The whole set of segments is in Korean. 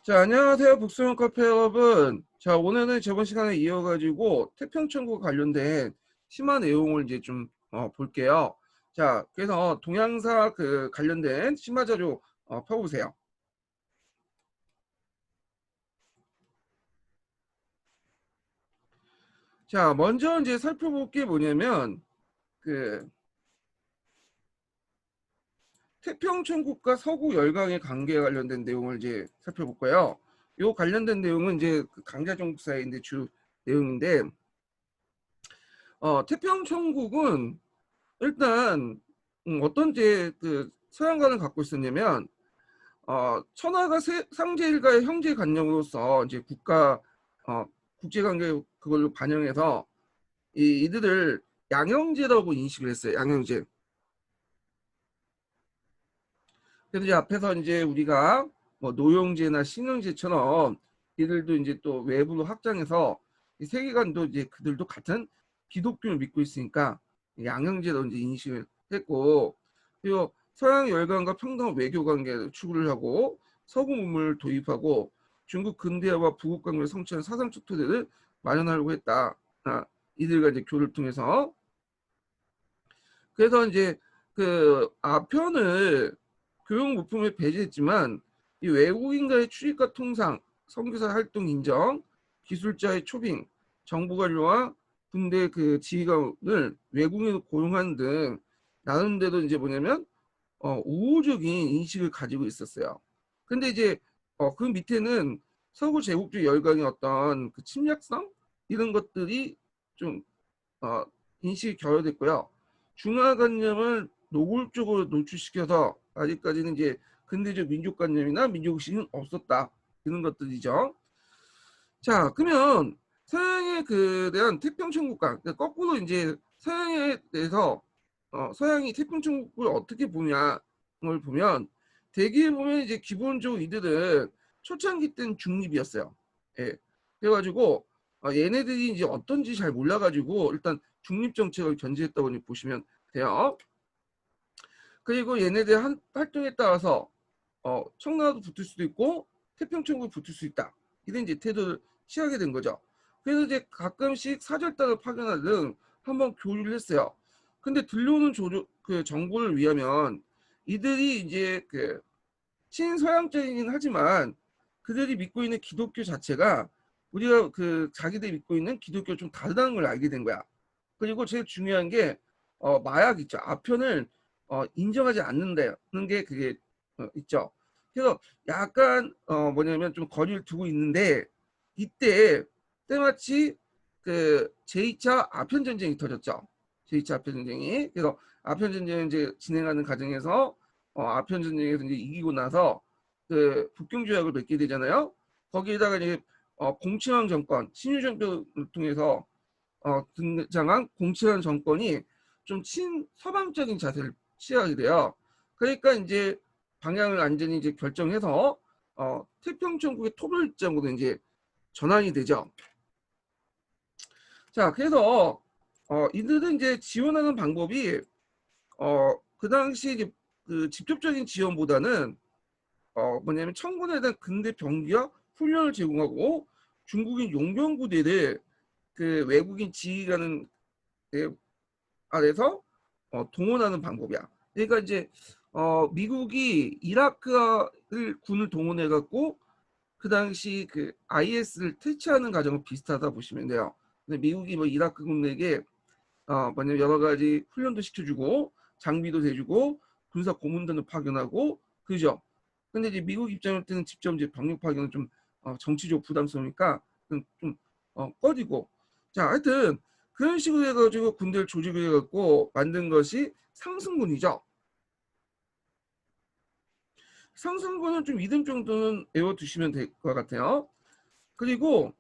자, 안녕하세요. 북수영 카페 여러분. 자, 오늘은 저번 시간에 이어가지고 태평천국 관련된 심화 내용을 이제 좀 볼게요. 자, 그래서 동양사 그 관련된 심화 자료 펴보세요. 자, 먼저 이제 살펴볼 게 뭐냐면 그 태평천국과 서구 열강의 관계에 관련된 내용을 이제 살펴볼 거예요. 요 관련된 내용은 이제 그 강자종사의 주 내용인데, 태평천국은 일단 어떤 이제 그 서양관을 갖고 있었냐면, 천하가 상제일가의 형제관념으로서 이제 어, 국제관계 그걸로 반영해서 이들을 양형제라고 인식을 했어요. 양형제. 그래서 이제 앞에서 이제 우리가 뭐 노형제나 신형제처럼 이들도 이제 또 외부로 확장해서 이 세계관도 이제 그들도 같은 기독교를 믿고 있으니까 양형제로 이제 인식을 했고, 그리고 서양 열강과 평등 외교 관계를 추구를 하고 서구 문물을 도입하고 중국 근대화와 부국 관계를 성취하는 사상적 토대를 마련하려고 했다. 이들과 이제 교류를 통해서. 그래서 이제 그 아편을 교육 물품에 배제했지만 이 외국인과의 출입과 통상, 선교사 활동 인정, 기술자의 초빙, 정부 관료와 군대 그 지휘관을 외국인으로 고용하는 등 나름대로 이제 뭐냐면 우호적인 인식을 가지고 있었어요. 근데 이제 그 밑에는 서구 제국주의 열강의 어떤 그 침략성 이런 것들이 좀 어, 인식이 결여됐고요. 중화관념을 노골적으로 노출시켜서 아직까지는 이제 근대적 민족관념이나 민족의식은 없었다. 이런 것들이죠. 자, 그러면 서양에 그 대한 태평천국과 그러니까 거꾸로 이제 서양에 대해서 서양이 태평천국을 어떻게 보냐를 보면 대개 보면 이제 기본적으로 이들은 초창기 때는 중립이었어요. 예. 그래가지고 얘네들이 이제 어떤지 잘 몰라가지고 일단 중립 정책을 견지했다고 보시면 돼요. 그리고 얘네들 활동에 따라서 청나라도 붙을 수도 있고 태평천국이 붙을 수 있다. 이런 이제 태도를 취하게 된 거죠. 그래서 이제 가끔씩 사절단을 파견하는 등 한번 교류를 했어요. 근데 들려오는 그 정보를 위하면 이들이 이제 그 친서양적이긴 하지만 그들이 믿고 있는 기독교 자체가 우리가 그 자기들이 믿고 있는 기독교 좀 다르다는 걸 알게 된 거야. 그리고 제일 중요한 게 마약 있죠. 아편을 인정하지 않는다는 게 그게 있죠. 그래서 약간 뭐냐면 좀 거리를 두고 있는데 이때 때마치 그 제2차 아편 전쟁이 터졌죠. 제2차 아편 전쟁이. 그래서 아편 전쟁을 이제 진행하는 과정에서 아편 전쟁에서 이제 이기고 나서 그 북경 조약을 맺게 되잖아요. 거기에다가 이제 공칭왕 정권, 신유 정권을 통해서 등장한 공치라는 정권이 좀 친서방적인 자세를 취하게 돼요. 그러니까 이제 방향을 완전히 이제 결정해서 태평천국의 토벌장으로 이제 전환이 되죠. 자, 그래서 이들은 이제 지원하는 방법이 그 당시 이제 그 직접적인 지원보다는 뭐냐면 청군에 대한 근대 병기와 훈련을 제공하고 중국인 용병부대를 그 외국인 지휘관은 아래서 동원하는 방법이야. 그러니까 이제 미국이 이라크를 군을 동원해 갖고 그 당시 그 IS를 퇴치하는 과정은 비슷하다 보시면 돼요. 근데 미국이 뭐 이라크 군에게 뭐냐면 여러 가지 훈련도 시켜주고 장비도 대주고 군사 고문단을 파견하고 그죠. 근데 이제 미국 입장일 때는 직접 이제 병력 파견은 좀 정치적 부담스러우니까 좀 꺼지고 자 하여튼 그런 식으로 해가지고 군대를 조직을 해갖고 만든 것이 상승군이죠. 상승군은 좀 이름 정도는 외워두시면 될 것 같아요. 그리고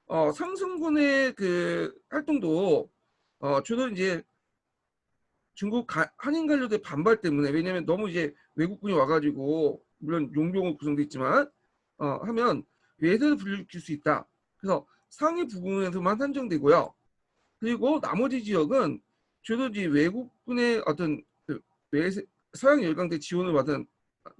상승군의 그 활동도 주로 이제 중국 한인 관료대 반발 때문에 왜냐면 너무 이제 외국군이 와가지고 물론 용병으로 구성돼 있지만 하면 외세를 불러일으킬 수 있다. 그래서 상위 부분에서만 한정되고요. 그리고 나머지 지역은 주로 이제 외국군의 어떤 그 외세, 서양 열강대 지원을 받은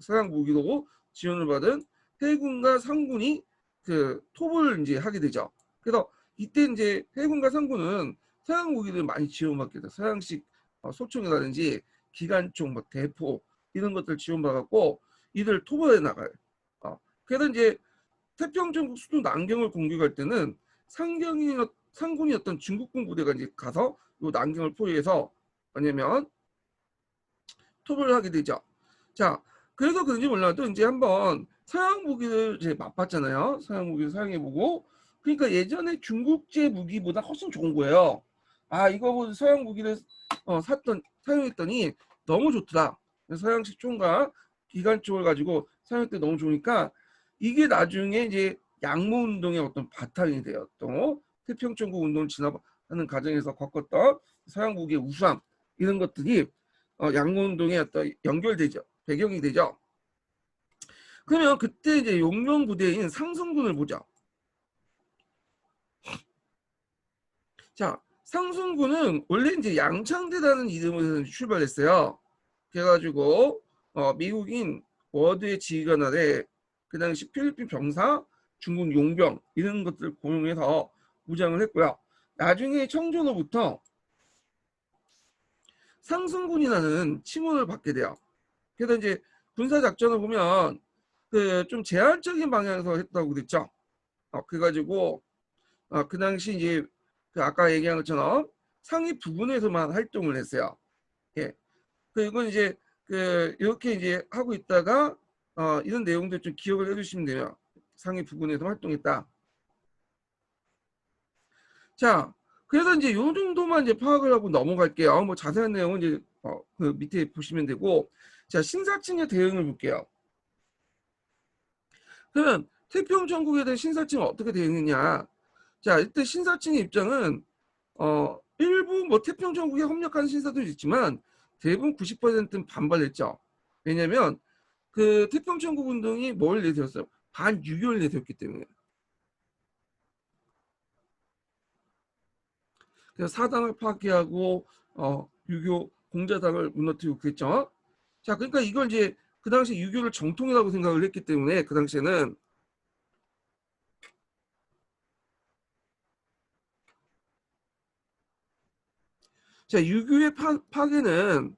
서양 무기로 지원을 받은 해군과 상군이 그 톱을 이제 하게 되죠. 그래서 이때 이제 해군과 상군은 서양 무기를 많이 지원받게 돼요. 서양식 소총이라든지 기관총, 뭐 대포 이런 것들 지원받았고 이들 토벌해 나가요. 그래서 이제 태평전국 수도 난경을 공격할 때는 상군이었던 중국군 부대가 이제 가서 이 난경을 포위해서 뭐냐면 토벌을 하게 되죠. 자, 그래서 그런지 몰라도 이제 한번 서양 무기를 이제 맛봤잖아요. 서양 무기를 사용해보고 그러니까 예전에 중국제 무기보다 훨씬 좋은 거예요. 아, 이거 서양 무기를 사용했더니 너무 좋더라. 서양식 총과 기관총을 가지고 사용할 때 너무 좋으니까 이게 나중에 이제 양모운동의 어떤 바탕이 돼요. 또 태평천국 운동을 진압하는 과정에서 겪었던 서양 무기의 우수함 이런 것들이 양모운동에 어떤 연결되죠. 배경이 되죠. 그러면 그때 이제 용령 부대인 상승군을 보죠. 자, 상승군은 원래 이제 양창대라는 이름으로 출발했어요. 그래가지고 미국인 워드의 지휘관 아래 그 당시 필리핀 병사, 중국 용병 이런 것들을 고용해서 무장을 했고요. 나중에 청조로부터 상승군이라는 칭호를 받게 돼요. 그래서 이제 군사 작전을 보면 그 좀 제한적인 방향에서 했다고 그랬죠. 그래가지고 그 당시 이제 그 아까 얘기한 것처럼 상위 부근에서만 활동을 했어요. 예. 그리고 이제 그 이렇게 이제 하고 있다가 이런 내용들 좀 기억을 해주시면 돼요. 상위 부근에서 활동했다. 자, 그래서 이제 요 정도만 이제 파악을 하고 넘어갈게요. 뭐 자세한 내용은 이제 그 밑에 보시면 되고, 자 신사층의 대응을 볼게요. 그러면 태평천국에 대한 신사층은 어떻게 대응했냐? 자, 이때 신사층의 입장은 일부 뭐 태평천국에 협력한 신사도 있지만 대부분 90%는 반발했죠. 왜냐하면 그 태평천국 운동이 뭘 내세웠어요? 반유교를 내세웠기 때문에. 그래서 사당을 파괴하고 유교 공자당을 무너뜨리고 그랬죠. 자, 그러니까 이걸 이제 그 당시 유교를 정통이라고 생각을 했기 때문에 그 당시에는 자 유교의 파괴는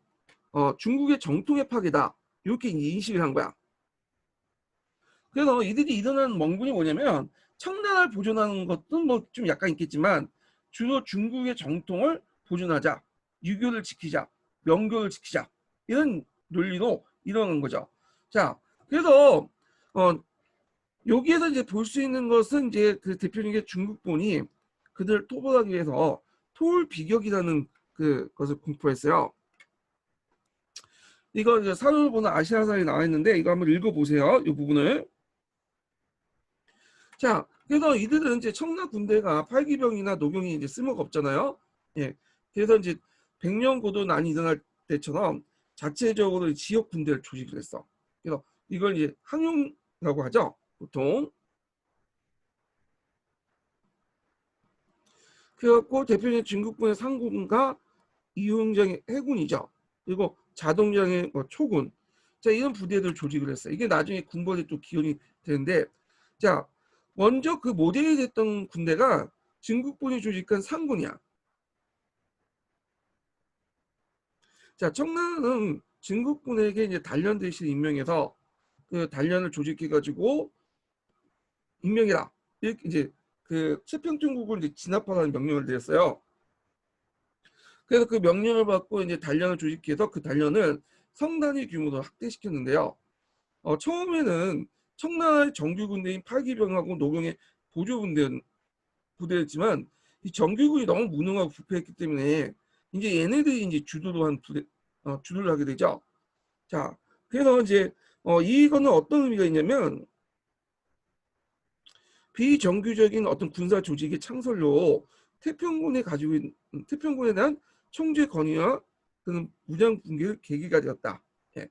중국의 정통의 파괴다 이렇게 인식을 한 거야. 그래서 이들이 일어난 멍군이 뭐냐면 청나라를 보존하는 것도 뭐 좀 약간 있겠지만 주로 중국의 정통을 보존하자, 유교를 지키자, 명교를 지키자 이런 논리로 일어난 거죠. 자, 그래서 여기에서 이제 볼 수 있는 것은 이제 그 대표적인 중국군이 그들을 토벌하기 위해서 토울비격이라는 그 것을 공포했어요. 이거 이제 사료를 보는 아시아사에 나와 있는데 이거 한번 읽어보세요. 이 부분을. 자, 그래서 이들은 이제 청나 군대가 팔기병이나 노경이 이제 쓸모가 없잖아요. 예. 그래서 이제 백년고도난이 일어날 때처럼 자체적으로 지역 군대를 조직을 했어. 그래서 이걸 이제 항용이라고 하죠. 보통. 그래갖고 대표적인 중국군의 상군과 이용장의 해군이죠. 그리고 자동장의 뭐 초군. 자, 이런 부대들 조직을 했어요. 이게 나중에 군벌이 또 기원이 되는데, 자, 먼저 그 모델이 됐던 군대가 중국군이 조직한 상군이야. 자, 청나라는 중국군에게 이제 단련 대신 임명해서 그 단련을 조직해가지고 임명해라. 이렇게 이제 그 태평천국을 이제 진압하라는 명령을 내렸어요. 그래서 그 명령을 받고 이제 단련을 조직해서 그 단련을 성단위 규모로 확대시켰는데요. 처음에는 청나라의 정규군대인 팔기병하고 노경의 부대였지만 이 정규군이 너무 무능하고 부패했기 때문에 이제 얘네들이 이제 주도를 한 부대, 주도를 하게 되죠. 자, 그래서 이제 이거는 어떤 의미가 있냐면 비정규적인 어떤 군사 조직의 창설로 태평군에 가지고 있는 태평군에 대한 총재 권위와 그런 무장 붕괴의 계기가 되었다. 예.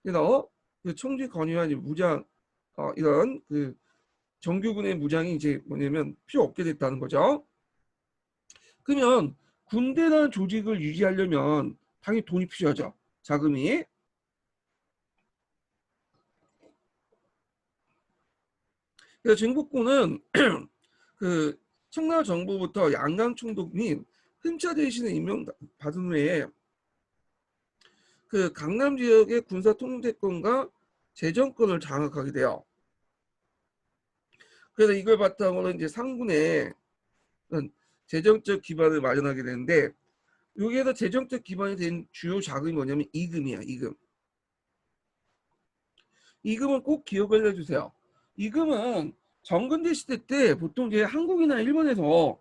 그래서 그 총재 권위와 무장 이런 그 정규군의 무장이 이제 뭐냐면 필요 없게 됐다는 거죠. 그러면 군대라는 조직을 유지하려면 당연히 돈이 필요하죠. 자금이. 그래서 진국군은 그 청나라 정부부터 양강 총독 및 흔차 대신에 임명받은 후에 그 강남 지역의 군사 통제권과 재정권을 장악하게 돼요. 그래서 이걸 바탕으로 이제 상군의 재정적 기반을 마련하게 되는데, 여기에서 재정적 기반이 된 주요 자금이 뭐냐면 이금이야. 이금. 이금은 꼭 기억을 해주세요. 이금은 정근대 시대 때 보통 이제 한국이나 일본에서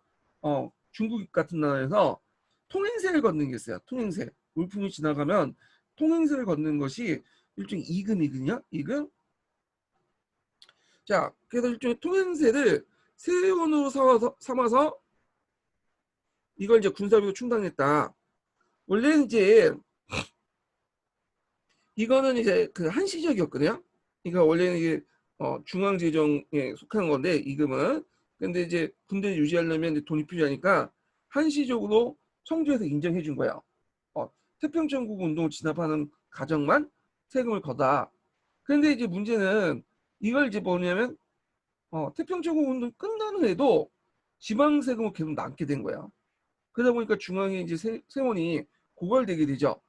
중국 같은 나라에서 통행세를 걷는 게 있어요. 통행세. 물품이 지나가면 통행세를 걷는 것이 일종의 이금이거든요. 이금. 자, 그래서 일종의 통행세를 세원으로 삼아서 이걸 이제 군사비로 충당했다. 원래는 이제 이거는 이제 그 한시적이었거든요. 그러니까 원래는 이게 중앙재정에 속한 건데 이금은. 근데 이제 군대를 유지하려면 이제 돈이 필요하니까 한시적으로 청주에서 인정해 준 거예요. 태평천국 운동을 진압하는 가정만 세금을 거다. 그런데 이제 문제는 이걸 이제 뭐냐면 태평천국 운동 끝나는 해도 지방 세금을 계속 남게 된 거야. 그러다 보니까 중앙에 이제 세원이 고갈되게 되죠.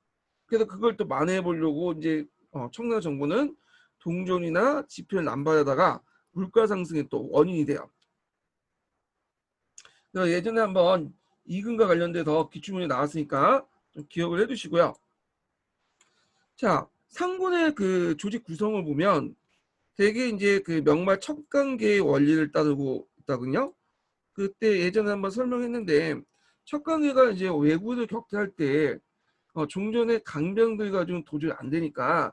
그래서 그걸 또 만회해 보려고 이제 청나라 정부는 동전이나 지표를 남발하다가 물가 상승의 또 원인이 돼요. 그래서 예전에 한번 이금과 관련돼서 기출문제 나왔으니까 좀 기억을 해두시고요. 자, 상군의 그 조직 구성을 보면 되게 이제 그 명말 척관계의 원리를 따르고 있다군요. 그때 예전에 한번 설명했는데 척관계가 이제 왜구를 격퇴할 때 종전의 강병들 가지고는 도저히 안 되니까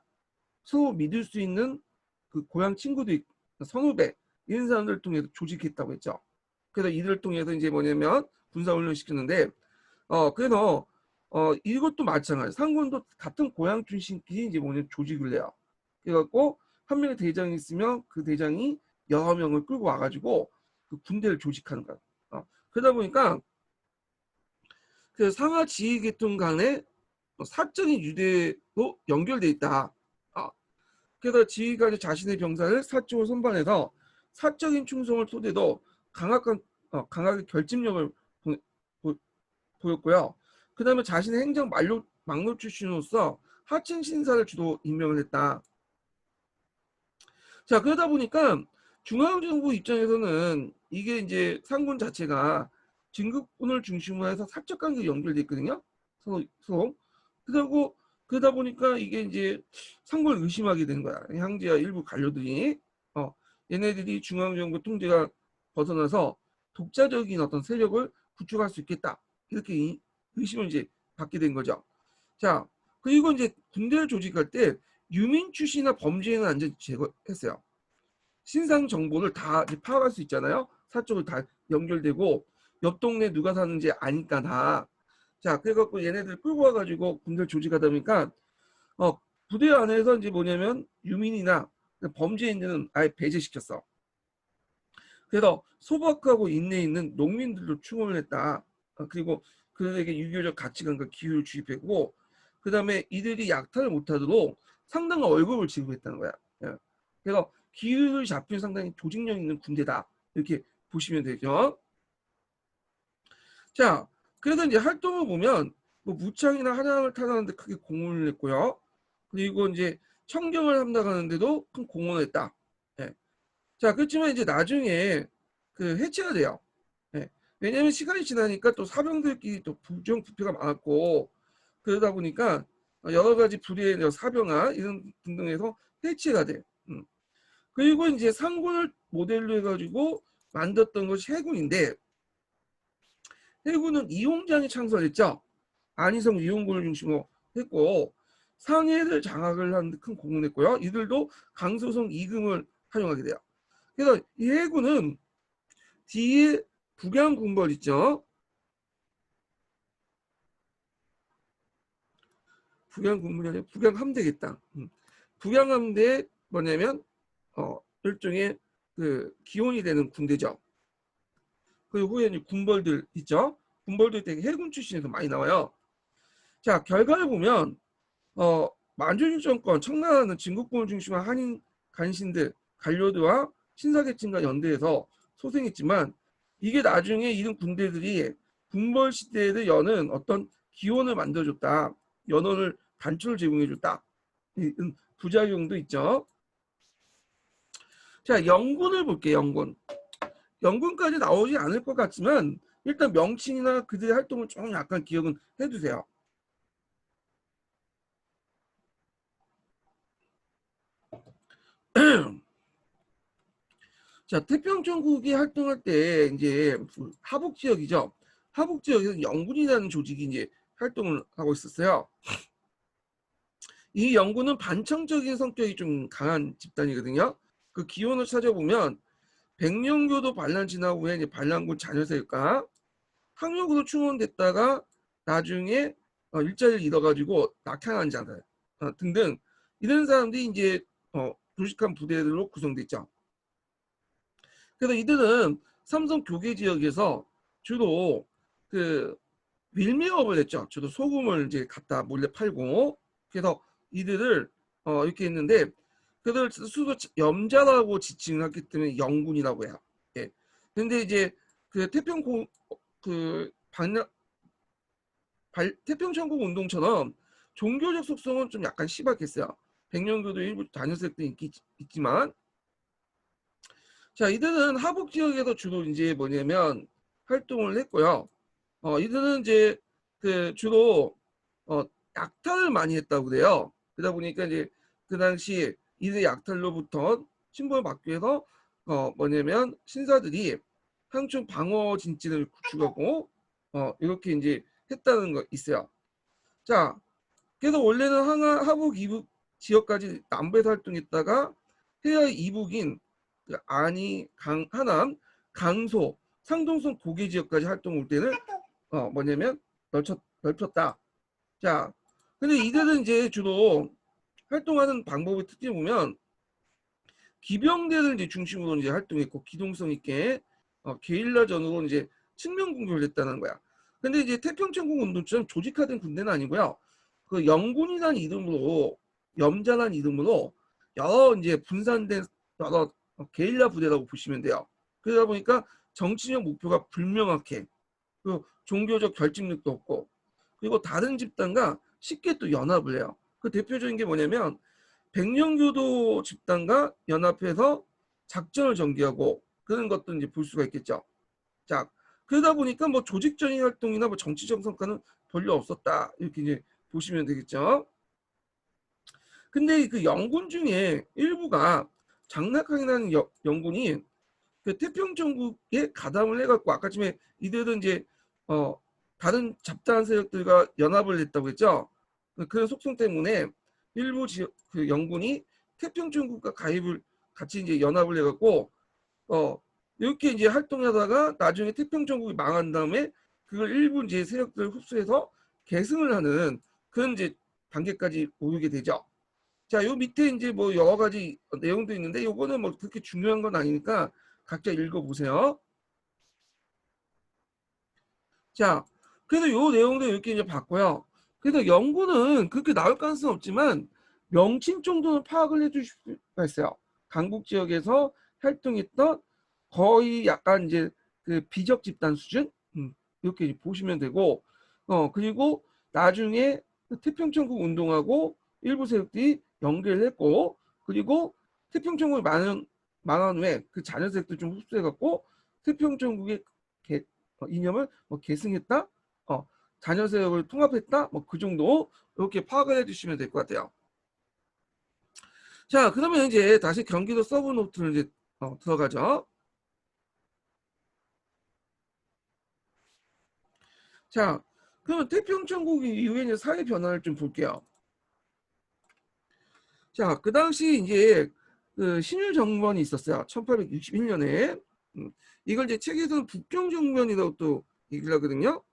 서로 믿을 수 있는 그 고향 친구들, 선후배 이런 사람들을 통해서 조직했다고 했죠. 그래서 이들을 통해서 이제 뭐냐면 군사훈련 시켰는데 그래서 이것도 마찬가지. 상군도 같은 고향 출신끼리 이제 뭐냐면 조직을 해요. 그래갖고 한 명의 대장이 있으면 그 대장이 여러 명을 끌고 와가지고 그 군대를 조직하는 거야. 그러다 보니까 그 상하 지휘 계통 간에 사적인 유대로 연결돼 있다. 그래서 지휘관이 자신의 병사를 사적으로 선반해서 사적인 충성을 토대로 강하게 결집력을 보였고요. 그 다음에 자신의 행정 막로 출신으로서 하층 신사를 주로 임명을 했다. 자, 그러다 보니까 중앙정부 입장에서는 이게 이제 상군 자체가 진급군을 중심으로 해서 사적 관계가 연결돼 있거든요. 서로. 그러다 보니까 이게 이제 상군을 의심하게 되는 거야. 황제와 일부 관료들이 얘네들이 중앙정부 통제가 벗어나서 독자적인 어떤 세력을 구축할 수 있겠다. 이렇게 의심을 이제 받게 된 거죠. 자, 그리고 이제 군대를 조직할 때 유민 출신이나 범죄인은 완전히 제거했어요. 신상 정보를 다 파악할 수 있잖아요. 사적으로 다 연결되고 옆 동네 누가 사는지 아니까 다. 자, 그래갖고 얘네들 끌고 와가지고 군대를 조직하다 보니까 부대 안에서 이제 뭐냐면 유민이나 범죄인들은 아예 배제시켰어. 그래서 소박하고 인내 있는 농민들도 충원을 했다. 그리고 그들에게 유교적 가치관과 기후를 주입했고, 그 다음에 이들이 약탈을 못하도록 상당한 월급을 지급했다는 거야. 예. 그래서 기후를 잡힌 상당히 조직력 있는 군대다. 이렇게 보시면 되죠. 자, 그래서 이제 활동을 보면 뭐 무창이나 한양을 타는데 크게 공헌을 했고요. 그리고 이제 청경을 함락하는데도 큰 공헌을 했다. 예. 자, 그렇지만 이제 나중에 그 해체가 돼요. 예. 왜냐하면 시간이 지나니까 또 사병들끼리 또 부정부패가 많았고 그러다 보니까 여러 가지 불의의 사병아 이런 등등해서 해체가 돼. 그리고 이제 상군을 모델로 해가지고 만들었던 것이 해군인데 해군은 이홍장이 창설했죠. 안희성 이홍군을 중심으로 했고 상해를 장악을 하는 데 큰 공헌을 했고요. 이들도 강소성 이금을 활용하게 돼요. 그래서 이 해군은 뒤에 북양군벌 있죠. 북양군벌이 아니라 북양함대겠다. 북양함대 뭐냐면 일종의 그 기원이 되는 군대죠. 그리고 후에 이제 군벌들 있죠. 군벌들 되게 해군 출신에서 많이 나와요. 자, 결과를 보면 만주일 정권 청나라는 진국군을 중심한 한인 간신들 관료들과 신사계층과 연대해서 소생했지만 이게 나중에 이런 군대들이 군벌 시대를 여는 어떤 기원을 만들어줬다. 연원을 단초를 제공해줬다. 부작용도 있죠. 자, 영군을 볼게요. 영군. 영군까지 나오지 않을 것 같지만 일단 명칭이나 그들의 활동을 좀 약간 기억은 해두세요. 자, 태평천국이 활동할 때 이제 하북 지역이죠. 하북 지역에서 영군이라는 조직이 이제 활동을 하고 있었어요. 이 영군은 반청적인 성격이 좀 강한 집단이거든요. 그 기원을 찾아보면 백령교도 반란 지나고 후에 이제 반란군 자녀세일까 학력으로 충원됐다가 나중에 일자리를 잃어가지고 낙향한 자들 등등 이런 사람들이 이제 조직한 부대들로 구성됐죠. 그래서 이들은 삼성 교계 지역에서 주로 그 밀매업을 했죠. 주로 소금을 이제 갖다 몰래 팔고 그래서 이들을 이렇게 했는데 그들 스스로 염자라고 지칭했기 때문에 영군이라고 해요. 예. 근데 이제 그 태평천국 운동처럼 종교적 속성은 좀 약간 심하겠어요. 백령교도 일부 다녀섹도 있지만 자, 이들은 하북 지역에서 주로 이제 뭐냐면 활동을 했고요. 이들은 이제 그 주로 약탈을 많이 했다고 그래요. 그러다 보니까 이제 그 당시 이들 약탈로부터 신분을 받기 위해서 뭐냐면 신사들이 항충 방어 진지를 구축하고 이렇게 이제 했다는 거 있어요. 자, 그래서 원래는 하북 이북 지역까지 남부에서 활동했다가 해외의 이북인 그 안이 하남 강소 상동선 고개 지역까지 활동 올 때는 뭐냐면 넓혔다. 자, 근데 이들은 이제 주로 활동하는 방법의 특징을 보면 기병대를 이제 중심으로 이제 활동했고 기동성 있게 게릴라전으로 이제 측면 공격을 했다는 거야. 근데 이제 태평천국 운동처럼 조직화된 군대는 아니고요. 그 영군이라는 이름으로 염자라는 이름으로 여러 이제 분산된 여러 게릴라 부대라고 보시면 돼요. 그러다 보니까 정치적 목표가 불명확해. 그 종교적 결집력도 없고 그리고 다른 집단과 쉽게 또 연합을 해요. 그 대표적인 게 뭐냐면 백령교도 집단과 연합해서 작전을 전개하고 그런 것도 이제 볼 수가 있겠죠. 자, 그러다 보니까 뭐 조직적인 활동이나 뭐 정치적 성과는 별로 없었다. 이렇게 이제 보시면 되겠죠. 근데 그 영군 중에 일부가 장락항이라는 영군이 그 태평천국에 가담을 해갖고 아까 전에 이들은 이제 다른 잡다한 세력들과 연합을 했다고 했죠. 그런 속성 때문에 일부 지역 그 영군이 태평천국과 가입을 같이 이제 연합을 해갖고 이렇게 이제 활동하다가 나중에 태평천국이 망한 다음에 그걸 일부 이제 세력들 흡수해서 계승을 하는 그런 이제 단계까지 오르게 되죠. 자, 요 밑에 이제 뭐 여러 가지 내용도 있는데 요거는 뭐 그렇게 중요한 건 아니니까 각자 읽어보세요. 자, 그래서 요 내용도 이렇게 이제 봤고요. 그래서 연구는 그렇게 나올 가능성은 없지만 명칭 정도는 파악을 해주실 수가 있어요. 강북 지역에서 활동했던 거의 약간 이제 그 비적 집단 수준 이렇게 보시면 되고 그리고 나중에 그 태평천국 운동하고 일부 세력들이 연계를 했고 그리고 태평천국이 망한 후에 그 자녀 세력들 좀 흡수해갖고 태평천국의 이념을 뭐 계승했다, 자녀 세력을 통합했다, 뭐 그 정도 이렇게 파악을 해주시면 될 것 같아요. 자, 그러면 이제 다시 경기도 서브노트를 이제 들어가죠. 자, 그러면 태평천국 이후에 이제 사회 변화를 좀 볼게요. 자, 그 당시 이제 그 신일 정권이 있었어요. 1861년에. 이걸 이제 책에서는 북경 정권이라고 또 얘기를 하거든요.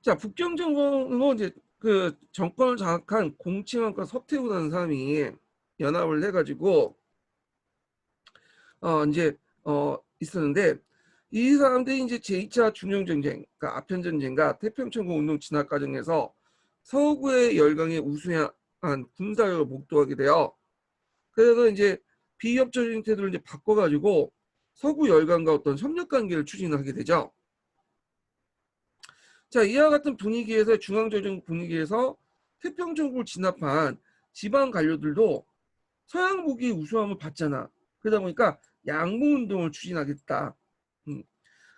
자, 북경 정권으로 이제 그 정권을 장악한 공칭왕과 서태후라는 사람이 연합을 해가지고 이제 있었는데 이 사람들이 이제 제2차 중영전쟁, 그러니까 아편전쟁과 태평천국 운동 진압 과정에서 서구의 열강에 우수한 군사력을 목도하게 돼요. 그래서 이제 비협조적인 태도를 이제 바꿔가지고 서구 열강과 어떤 협력 관계를 추진하게 되죠. 자, 이와 같은 분위기에서 중앙조정 분위기에서 태평천국을 진압한 지방 관료들도 서양 무기 우수함을 받잖아. 그러다 보니까 양봉운동을 추진하겠다.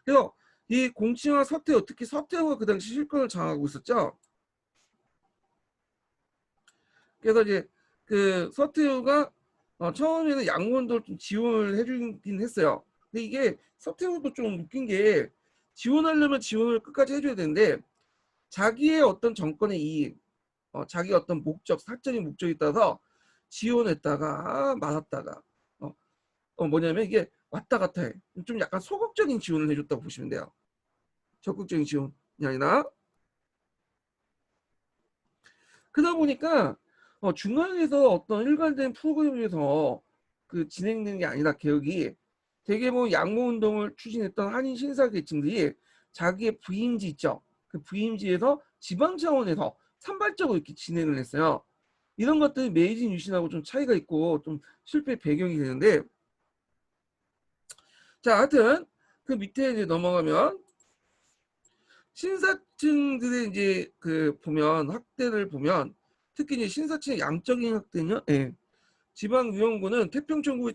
그래서 이 공칭과 서태후, 특히 서태후가 그 당시 실권을 장악하고 있었죠. 그래서 이제 그 서태후가 처음에는 양봉운동을 좀 지원을 해주긴 했어요. 근데 이게 서태후도 좀 웃긴 게 지원하려면 지원을 끝까지 해줘야 되는데 자기의 어떤 정권의 이익, 자기 어떤 목적, 사적인 목적에 따라서 지원했다가 말았다가 뭐냐면 이게 왔다 갔다 해. 좀 약간 소극적인 지원을 해줬다고 보시면 돼요. 적극적인 지원이 아니라. 그러다 보니까 중앙에서 어떤 일관된 프로그램에서 그 진행되는 게 아니라 개혁이 되게 뭐 양모운동을 추진했던 한인 신사 계층들이 자기의 부임지 있죠. 그 부임지에서 지방 차원에서 산발적으로 이렇게 진행을 했어요. 이런 것들이 메이지 유신하고 좀 차이가 있고 좀 실패 배경이 되는데, 자, 하여튼 그 밑에 이제 넘어가면 신사층들의 이제 그 보면 학대를 보면 특히 이제 신사층의 양적인 학대냐, 예. 지방위원구는 태평천국에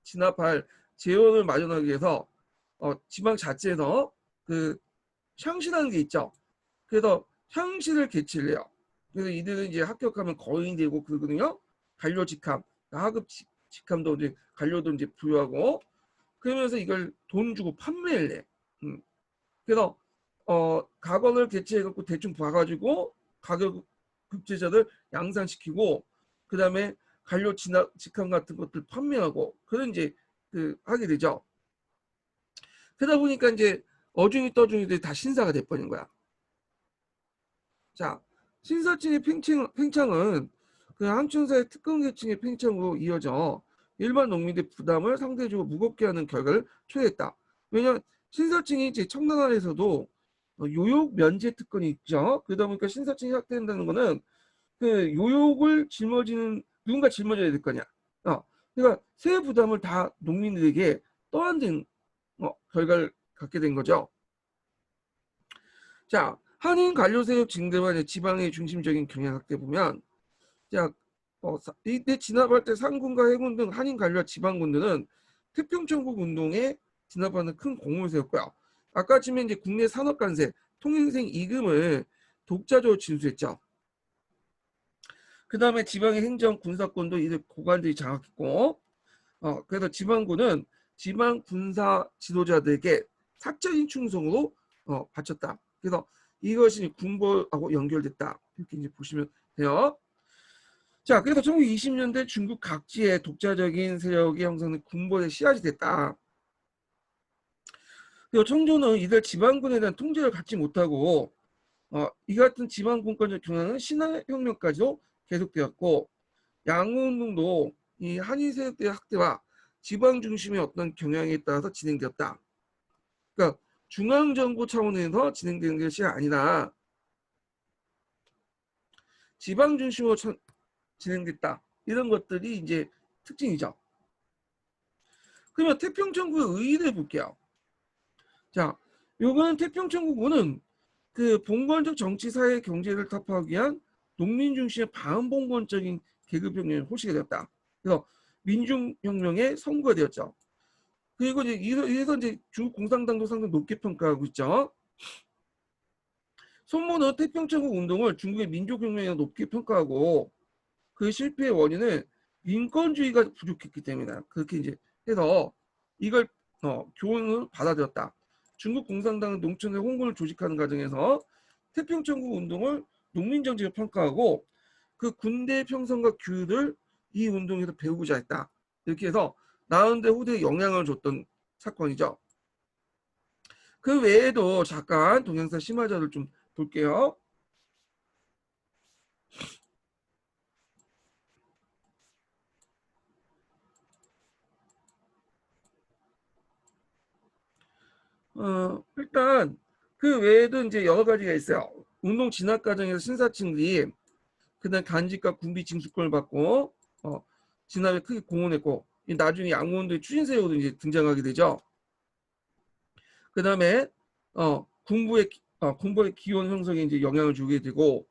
진압할 재원을 마련하기 위해서 지방 자치에서 그 향시라는 게 있죠. 그래서 향시를 개최를 해요. 그래서 이들은 이제 합격하면 거인이 되고 그러거든요. 관료 직함, 하급 직함도 이제 관료도 이제 부여하고 그러면서 이걸 돈 주고 판매를 해. 음. 그래서 가건을 개최해갖고 대충 봐가지고 가격 급제자들 양산시키고 그 다음에 관료 직함 같은 것들 판매하고 그런 이제 그 하게 되죠. 그러다 보니까 이제 어중이 떠중이들이 다 신사가 돼버린 거야. 자, 신사층의 팽창은 그 함춘사의 특권 계층의 팽창으로 이어져 일반 농민의 부담을 상대적으로 무겁게 하는 결과를 초래했다. 왜냐하면 신사층이 이제 청나라에서도 요욕 면제 특권이 있죠. 그러다 보니까 신사층이 확대된다는 거는 그 요욕을 짊어지는 누군가 짊어져야 될 거냐. 그러니까 세후 부담을 다 농민들에게 떠안는 결과를 갖게 된 거죠. 자, 한인 관료 세력 증대와 지방의 중심적인 경향 확대 보면, 자, 이때 진압할 때 상군과 해군 등 한인 관료와 지방군들은 태평천국 운동에 진압하는 큰 공을 세웠고요. 아까 지금 이제 국내 산업 관세, 통행생 이금을 독자적으로 진수했죠. 그 다음에 지방의 행정 군사권도 이들 고관들이 장악했고, 그래서 지방군은 지방 군사 지도자들에게 사적인 충성으로 바쳤다. 그래서 이것이 군벌하고 연결됐다. 이렇게 이제 보시면 돼요. 자, 그래서 1920년대 중국 각지의 독자적인 세력이 형성된 군벌의 씨앗이 됐다. 그리고 청조는 이들 지방군에 대한 통제를 갖지 못하고 이 같은 지방군권적 경향은 신화혁명까지도 계속되었고 양우운동도 이 한인 세력들의 학대와 지방 중심의 어떤 경향에 따라서 진행되었다. 그러니까 중앙정부 차원에서 진행되는 것이 아니라 지방 중심으로 진행됐다. 이런 것들이 이제 특징이죠. 그러면 태평천국의 의의를 볼게요. 자, 요거는 태평천국은 그 봉건적 정치, 사회, 경제를 타파하기 위한 농민 중심의 반봉건적인 계급혁명의 호시가 되었다. 그래서 민중혁명의 선구가 되었죠. 그리고 이제 이래서 이제 중국 공산당도 상당히 높게 평가하고 있죠. 손모는 태평천국 운동을 중국의 민족혁명에 높게 평가하고 그 실패의 원인은 민권주의가 부족했기 때문이다. 그렇게 이제 해서 이걸 교훈을 받아들였다. 중국 공산당은 농촌의 홍군을 조직하는 과정에서 태평천국 운동을 농민정치로 평가하고 그 군대 평성과 규율을 이 운동에서 배우고자 했다. 이렇게 해서 나은데 후대에 영향을 줬던 사건이죠. 그 외에도 잠깐 동영상 심화자를 좀 볼게요. 일단 그 외에도 이제 여러 가지가 있어요. 운동 진압 과정에서 신사층들이 그다음 간직과 군비 징수권을 받고 진압에 크게 공헌했고 나중에 양모운동의 추진세력으로 이제 등장하게 되죠. 그다음에 군부의 기원 형성에 이제 영향을 주게 되고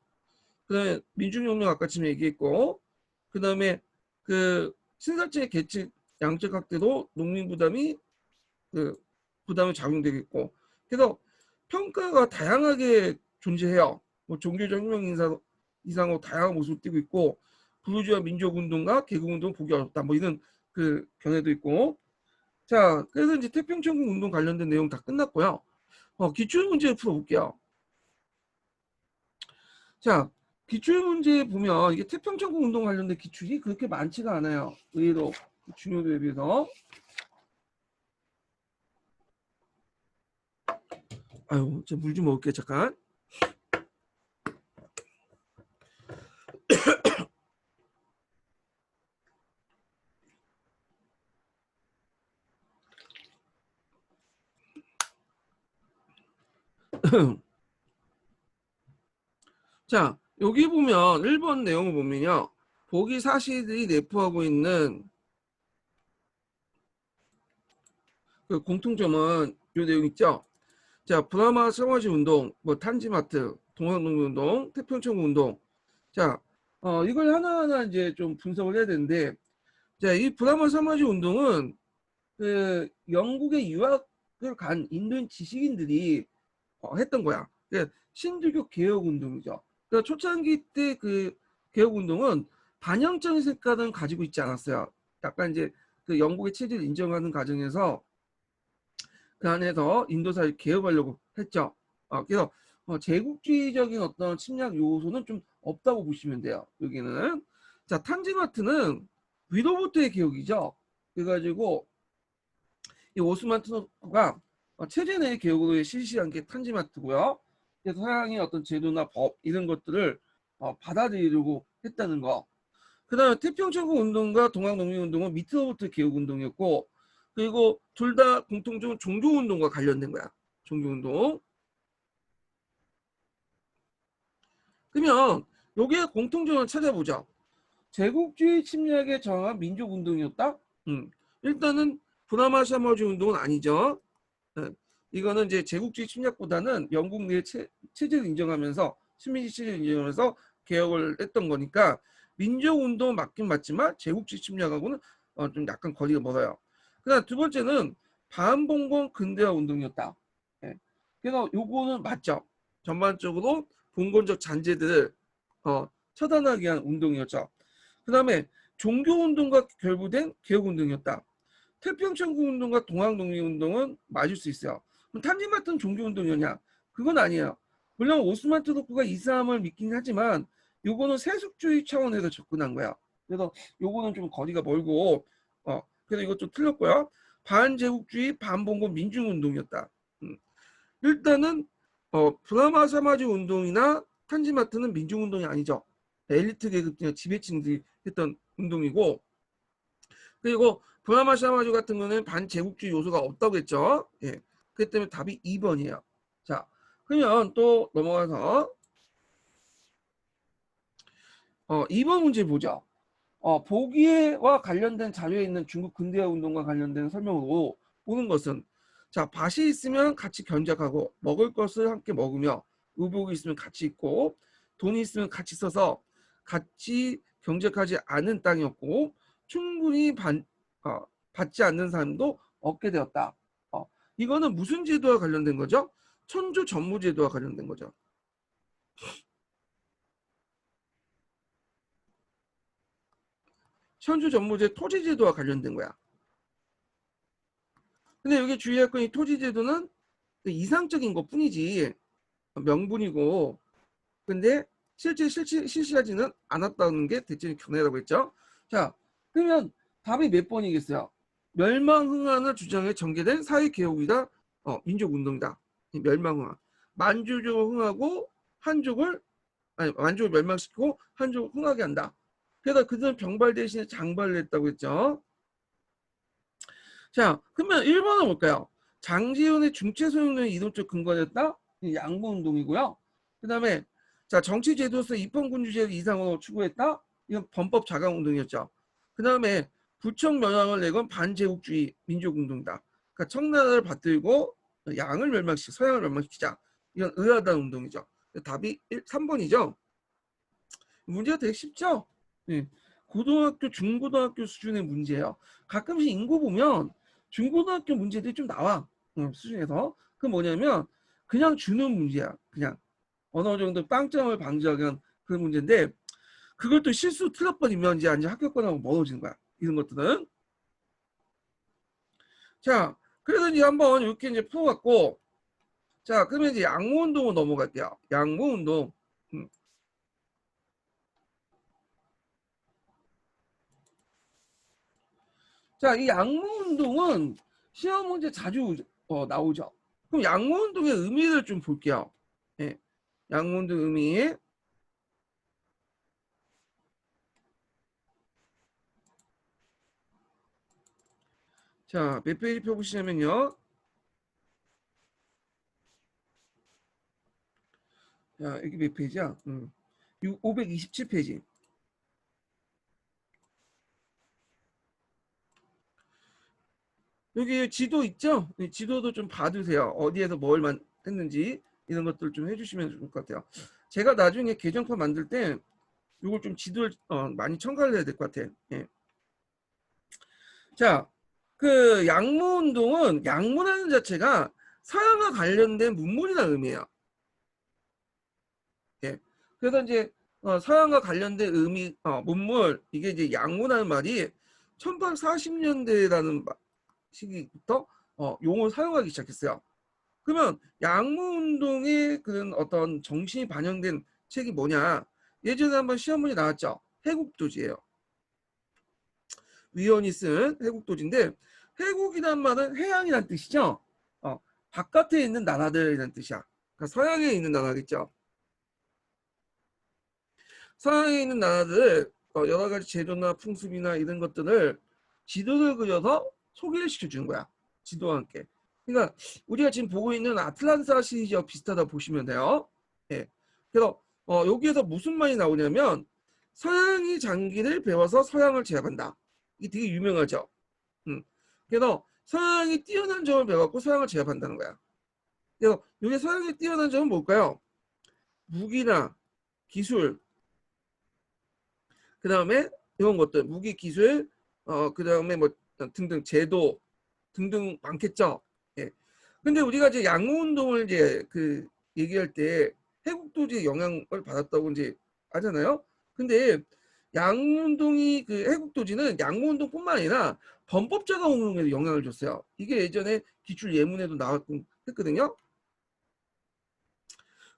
그다음에 민중혁명 아까 지금 얘기했고 그다음에 그 신사층의 계층 양적 확대도 농민 부담이 부담이 작용되겠고 그래서 평가가 다양하게 존재해요. 뭐 종교적 혁명 이상으로 다양한 모습을 띠고 있고 부르주아 민족운동과 계급운동 보기 어렵다. 뭐 이런 그 견해도 있고 자 그래서 이제 태평천국 운동 관련된 내용 다 끝났고요. 기출 문제 풀어볼게요. 자 기출 문제 보면 이게 태평천국 운동 관련된 기출이 그렇게 많지가 않아요. 의외로 중요도에 비해서. 아유, 저 물 좀 먹을게요, 잠깐. 자, 여기 보면 1번 내용을 보면요. 보기 사실들이 내포하고 있는 그 공통점은 이 내용 있죠. 자, 브라마 성화지 운동, 뭐 탄지마트, 동학농민운동, 태평천국 운동. 자, 이걸 하나하나 이제 좀 분석을 해야 되는데, 자, 이 브라마 성화지 운동은 그 영국의 유학을 간 인도인 지식인들이 했던 거야. 신주교 개혁 운동이죠. 그러니까 초창기 때 그 개혁 운동은 반영적인 색깔은 가지고 있지 않았어요. 약간 이제 그 영국의 체제를 인정하는 과정에서 그 안에서 인도사를 개혁하려고 했죠. 그래서 제국주의적인 어떤 침략 요소는 좀 없다고 보시면 돼요. 여기는 자 탄지마트는 위로부터의 개혁이죠. 그래가지고 이 오스만 투르크가 체제 내의 개혁으로 실시한 게 탄지마트고요. 그래서 서양의 어떤 제도나 법 이런 것들을 받아들이려고 했다는 거. 그 다음에 태평천국 운동과 동학농민운동은 밑으로부터 개혁운동이었고 그리고 둘 다 공통적으로 종교운동과 관련된 거야. 종교운동. 그러면 여기에 공통점을 찾아보자. 제국주의 침략에 저항한 민족운동이었다? 일단은 브라마 샤머지 운동은 아니죠. 이거는 이제 제국주의 침략보다는 영국 내 체제를 인정하면서 식민지 체제를 인정하면서 개혁을 했던 거니까 민족운동 맞긴 맞지만 제국주의 침략하고는 좀 약간 거리가 멀어요. 그다음 두 번째는 반봉건 근대화 운동이었다. 그래서 요거는 맞죠. 전반적으로 봉건적 잔재들을 처단하기 위한 운동이었죠. 그 다음에 종교운동과 결부된 개혁운동이었다. 태평천국 운동과 동학농민운동은 맞을 수 있어요. 그럼 탄지마트는 종교운동이었냐? 그건 아니에요. 물론 오스만 투르크가 이슬람을 믿긴 하지만 요거는 세속주의 차원에서 접근한 거야. 그래서 요거는 좀 거리가 멀고 그래서 이것 좀 틀렸고요. 반제국주의 반봉건 민중운동이었다. 일단은 브라마 사마지 운동이나 탄지마트는 민중운동이 아니죠. 엘리트 계급이나 지배층들이 했던 운동이고 그리고 브라마 사마지 같은 거는 반제국주의 요소가 없다고 했죠. 예. 그렇기 때문에 답이 2번이에요. 자, 그러면 또 넘어가서 2번 문제 보죠. 보기와 관련된 자료에 있는 중국 근대화 운동과 관련된 설명으로 보는 것은 자 밭이 있으면 같이 견작하고 먹을 것을 함께 먹으며 의복이 있으면 같이 입고 돈이 있으면 같이 써서 같이 경작하지 않은 땅이었고 충분히 받지 않는 사람도 얻게 되었다. 이거는 무슨 제도와 관련된 거죠? 천주 전무 제도와 관련된 거죠. 천주 전무제 토지 제도와 관련된 거야. 근데 여기 주의할 건 이 토지 제도는 이상적인 것 뿐이지 명분이고 근데 실제 실시하지는 않았다는 게 대체적인 견해라고 했죠. 자 그러면 답이 몇 번이겠어요? 멸망흥한을 주장해 전개된 사회개혁이다. 민족운동이다. 멸망흥한. 만주족을 흥하고 한족을 만주를 멸망시키고 한족을 흥하게 한다. 그래서 그들은 병발 대신에 장발을 했다고 했죠. 자 그러면 1번은 뭘까요? 장지훈의 중체 소용론의 이론적 근거였다. 양보운동이고요. 그다음에 자 정치 제도에서 입헌군주제를 이상으로 추구했다. 이건 범법 자강 운동이었죠. 그다음에 부청 면왕을 내건 반제국주의 민족운동이다. 그러니까 청나라를 받들고 양을 멸망시키자, 서양을 멸망시키자. 이건 의아한 운동이죠. 답이 3번이죠. 문제가 되게 쉽죠? 네. 고등학교, 중고등학교 수준의 문제예요. 가끔씩 인고 보면 중고등학교 문제들이 좀 나와. 수준에서. 그 뭐냐면 그냥 주는 문제야. 그냥 어느 정도 빵점을 방지하기 위한 그런 문제인데 그걸 또 실수 틀려버리면 이제 완전 합격권하고 멀어지는 거야. 이런 것들은. 자, 그래서 이제 한번 이렇게 이제 풀어갖고 자, 그러면 이제 양모운동으로 넘어갈게요. 양모운동. 자, 이 양모운동은 시험 문제 자주 나오죠. 그럼 양모운동의 의미를 좀 볼게요. 예. 양모운동 의미. 자, 몇 페이지 펴보시냐면요. 자, 여기 몇 페이지야? 527페이지. 여기 지도 있죠? 지도도 좀 봐두세요. 어디에서 뭘 했는지 이런 것들 좀 해주시면 좋을 것 같아요. 제가 나중에 개정판 만들 때 이걸 좀 지도를 많이 첨가를 해야 될 것 같아요. 예. 자, 그 양모운동은 양모라는 자체가 서양과 관련된 문물이라는 의미예요. 예. 그래서 이제 서양과 관련된 의미 문물 이게 이제 양모라는 말이 1840년대라는 시기부터 용어를 사용하기 시작했어요. 그러면 양모운동의 그런 어떤 정신이 반영된 책이 뭐냐? 예전에 한번 시험 문제 나왔죠. 해국도지예요. 위원이 쓴 해국도지인데 해국이란 말은 해양이란 뜻이죠. 바깥에 있는 나라들이라는 뜻이야. 그러니까 서양에 있는 나라겠죠. 서양에 있는 나라들 여러 가지 제도나 풍습이나 이런 것들을 지도를 그려서 소개를 시켜주는 거야. 지도와 함께. 그러니까 우리가 지금 보고 있는 아틀란타 시리즈와 비슷하다 보시면 돼요. 예. 그래서 여기에서 무슨 말이 나오냐면 서양이 장기를 배워서 서양을 제압한다. 이게 되게 유명하죠. 그래서 서양이 뛰어난 점을 배워갖고 서양을 제압한다는 거야. 그래서 여기 서양이 뛰어난 점은 뭘까요? 무기나 기술, 그 다음에 이런 것들, 무기, 기술, 그 다음에 뭐 등등 제도 등등 많겠죠. 예. 근데 우리가 이제 양모운동을 이제 그 얘기할 때 해국도지의 영향을 받았다고 이제 하잖아요. 근데 양모운동이 그 해국도지는 양모운동뿐만 아니라 범법자가 운동에도 영향을 줬어요. 이게 예전에 기출 예문에도 나왔고 했거든요.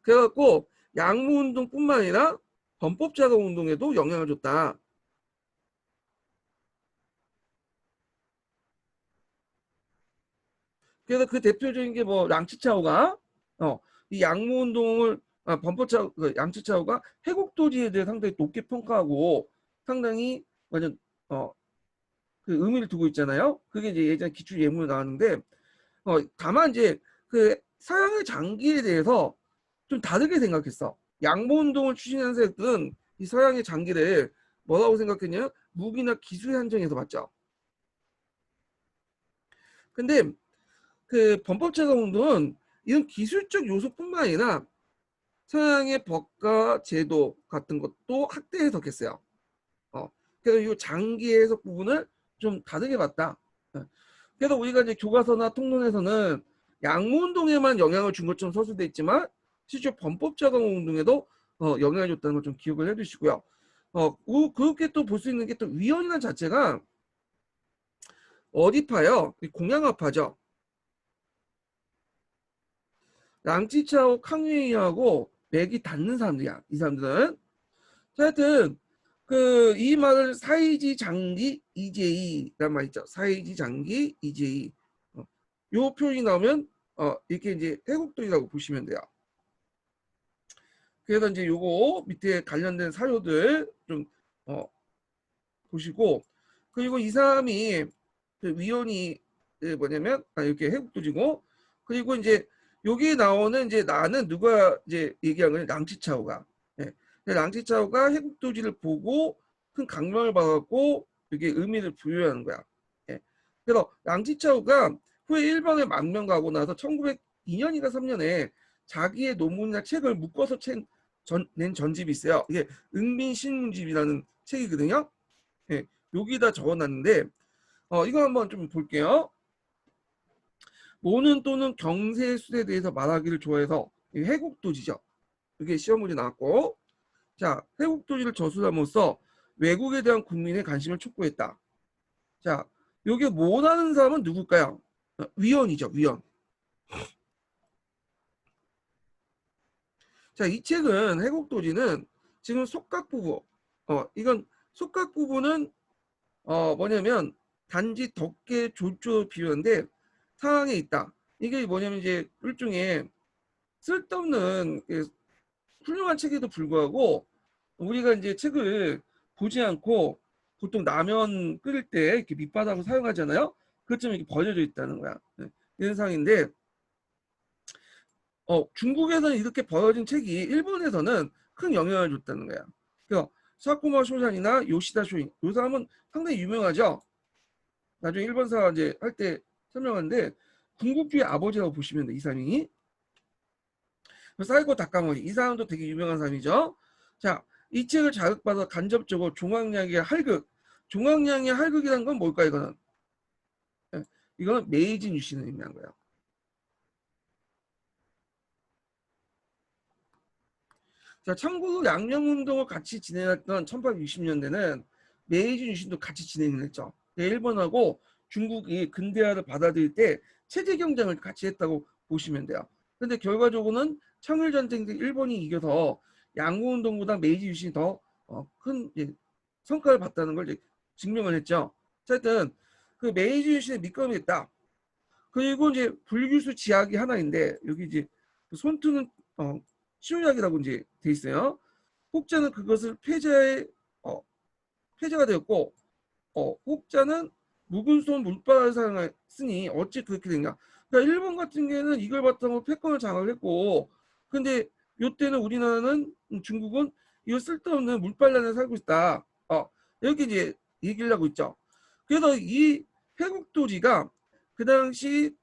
그래갖고 양모운동뿐만 아니라 범법자가 운동에도 영향을 줬다. 그래서 그 대표적인 게 뭐 랑치차오가 이 양모운동을 범법차 그 양치차오가 해국도지에 대해 상당히 높게 평가하고 상당히 완전 그 의미를 두고 있잖아요. 그게 이제 예전 기출 예문에 나왔는데 다만 이제 그 서양의 장기에 대해서 좀 다르게 생각했어. 양모운동을 추진한 세력들은 이 서양의 장기를 뭐라고 생각했냐? 무기나 기술의 한정에서 봤죠. 근데 그 범법자금 운동은 이런 기술적 요소뿐만 아니라 서양의 법과 제도 같은 것도 확대 해석했어요. 그래서 이 장기 해석 부분을 좀 다르게 봤다. 그래서 우리가 이제 교과서나 통론에서는 양모운동에만 영향을 준 것처럼 서술돼 있지만 실제 범법자금 운동에도 영향을 줬다는 걸 좀 기억을 해두시고요. 그렇게 또 볼 수 있는 게 또 위원이라는 자체가 어디파요? 공양아파죠. 랑치차오 캉웨이하고 맥이 닿는 사람들이야. 이 사람들은. 하여튼 그 이 말을 사이지 장기 이제이란 말 있죠. 사이지 장기 이제이. 요 표현이 나오면 이렇게 이제 해국도이라고 보시면 돼요. 그래서 이제 요거 밑에 관련된 사료들 좀 보시고 그리고 이 사람이 그 위원이 뭐냐면 이렇게 해국도지고 그리고 이제 여기 나오는 이제 나는 누가 이제 얘기한 거냐 랑치차오가. 예. 랑치차오가 해국도지를 보고 큰 감명을 받았고 이게 의미를 부여하는 거야. 예. 그래서 랑치차오가 후에 일본에 망명 가고 나서 1902년인가 3년에 자기의 논문이나 책을 묶어서 낸 전집이 있어요. 이게 응민신문집이라는 책이거든요. 예. 여기다 적어놨는데 이거 한번 좀 볼게요. 모는 또는 경세술에 대해서 말하기를 좋아해서 해국도지죠. 이게 시험 문제 나왔고, 자 해국도지를 저술함으로써 외국에 대한 국민의 관심을 촉구했다. 자 여기 모라는 사람은 누굴까요? 위원이죠. 위원. 자 이 책은 해국도지는 지금 속각부부 이건 속각부부는 뭐냐면 단지 덕계 조조 비유인데 상황에 있다. 이게 뭐냐면 이제 일종의 쓸데없는 훌륭한 책에도 불구하고 우리가 이제 책을 보지 않고 보통 라면 끓일 때 이렇게 밑바닥으로 사용하잖아요. 그것처럼 이렇게 버려져 있다는 거야. 이런 상황인데 중국에서는 이렇게 버려진 책이 일본에서는 큰 영향을 줬다는 거야. 그래서 사쿠마 쇼산이나 요시다 쇼인 이 사람은 상당히 유명하죠. 나중에 일본사 이제 할 때 설명하는데 군국주의 아버지라고 보시면 돼. 이 사람이. 사이코 다카모리 이 사람도 되게 유명한 사람이죠. 자, 이 책을 자극받아 간접적으로 종황량의 할극. 종황량의 할극이라는 건 뭘까 이거는? 이거는 메이지 유신을 의미한 거예요. 자, 참고로 양령운동을 같이 진행했던 1860년대는 메이지 유신도 같이 진행을 했죠. 일본하고 중국이 근대화를 받아들일 때 체제 경쟁을 같이 했다고 보시면 돼요. 근데 결과적으로는 청일전쟁 때 일본이 이겨서 양국운동보다 메이지 유신이 더 큰 성과를 봤다는 걸 이제 증명을 했죠. 어쨌든 그 메이지 유신의 밑거름이 있다. 그리고 이제 불규수 지학이 하나인데 여기 이제 손투는 치유약이라고 이제 돼 있어요. 혹자는 그것을 폐자가 되었고 혹자는 묵은손 물발을 사용했으니 어찌 그렇게 된가. 그러니까 일본 같은 경우에는 이걸 바탕으로 패권을 장악을 했고 근데 이때는 우리나라는 중국은 이거 쓸데없는 물발란에 살고 있다. 이렇게 이제 얘기를 하고 있죠. 그래서 이 회국도지가 그 당시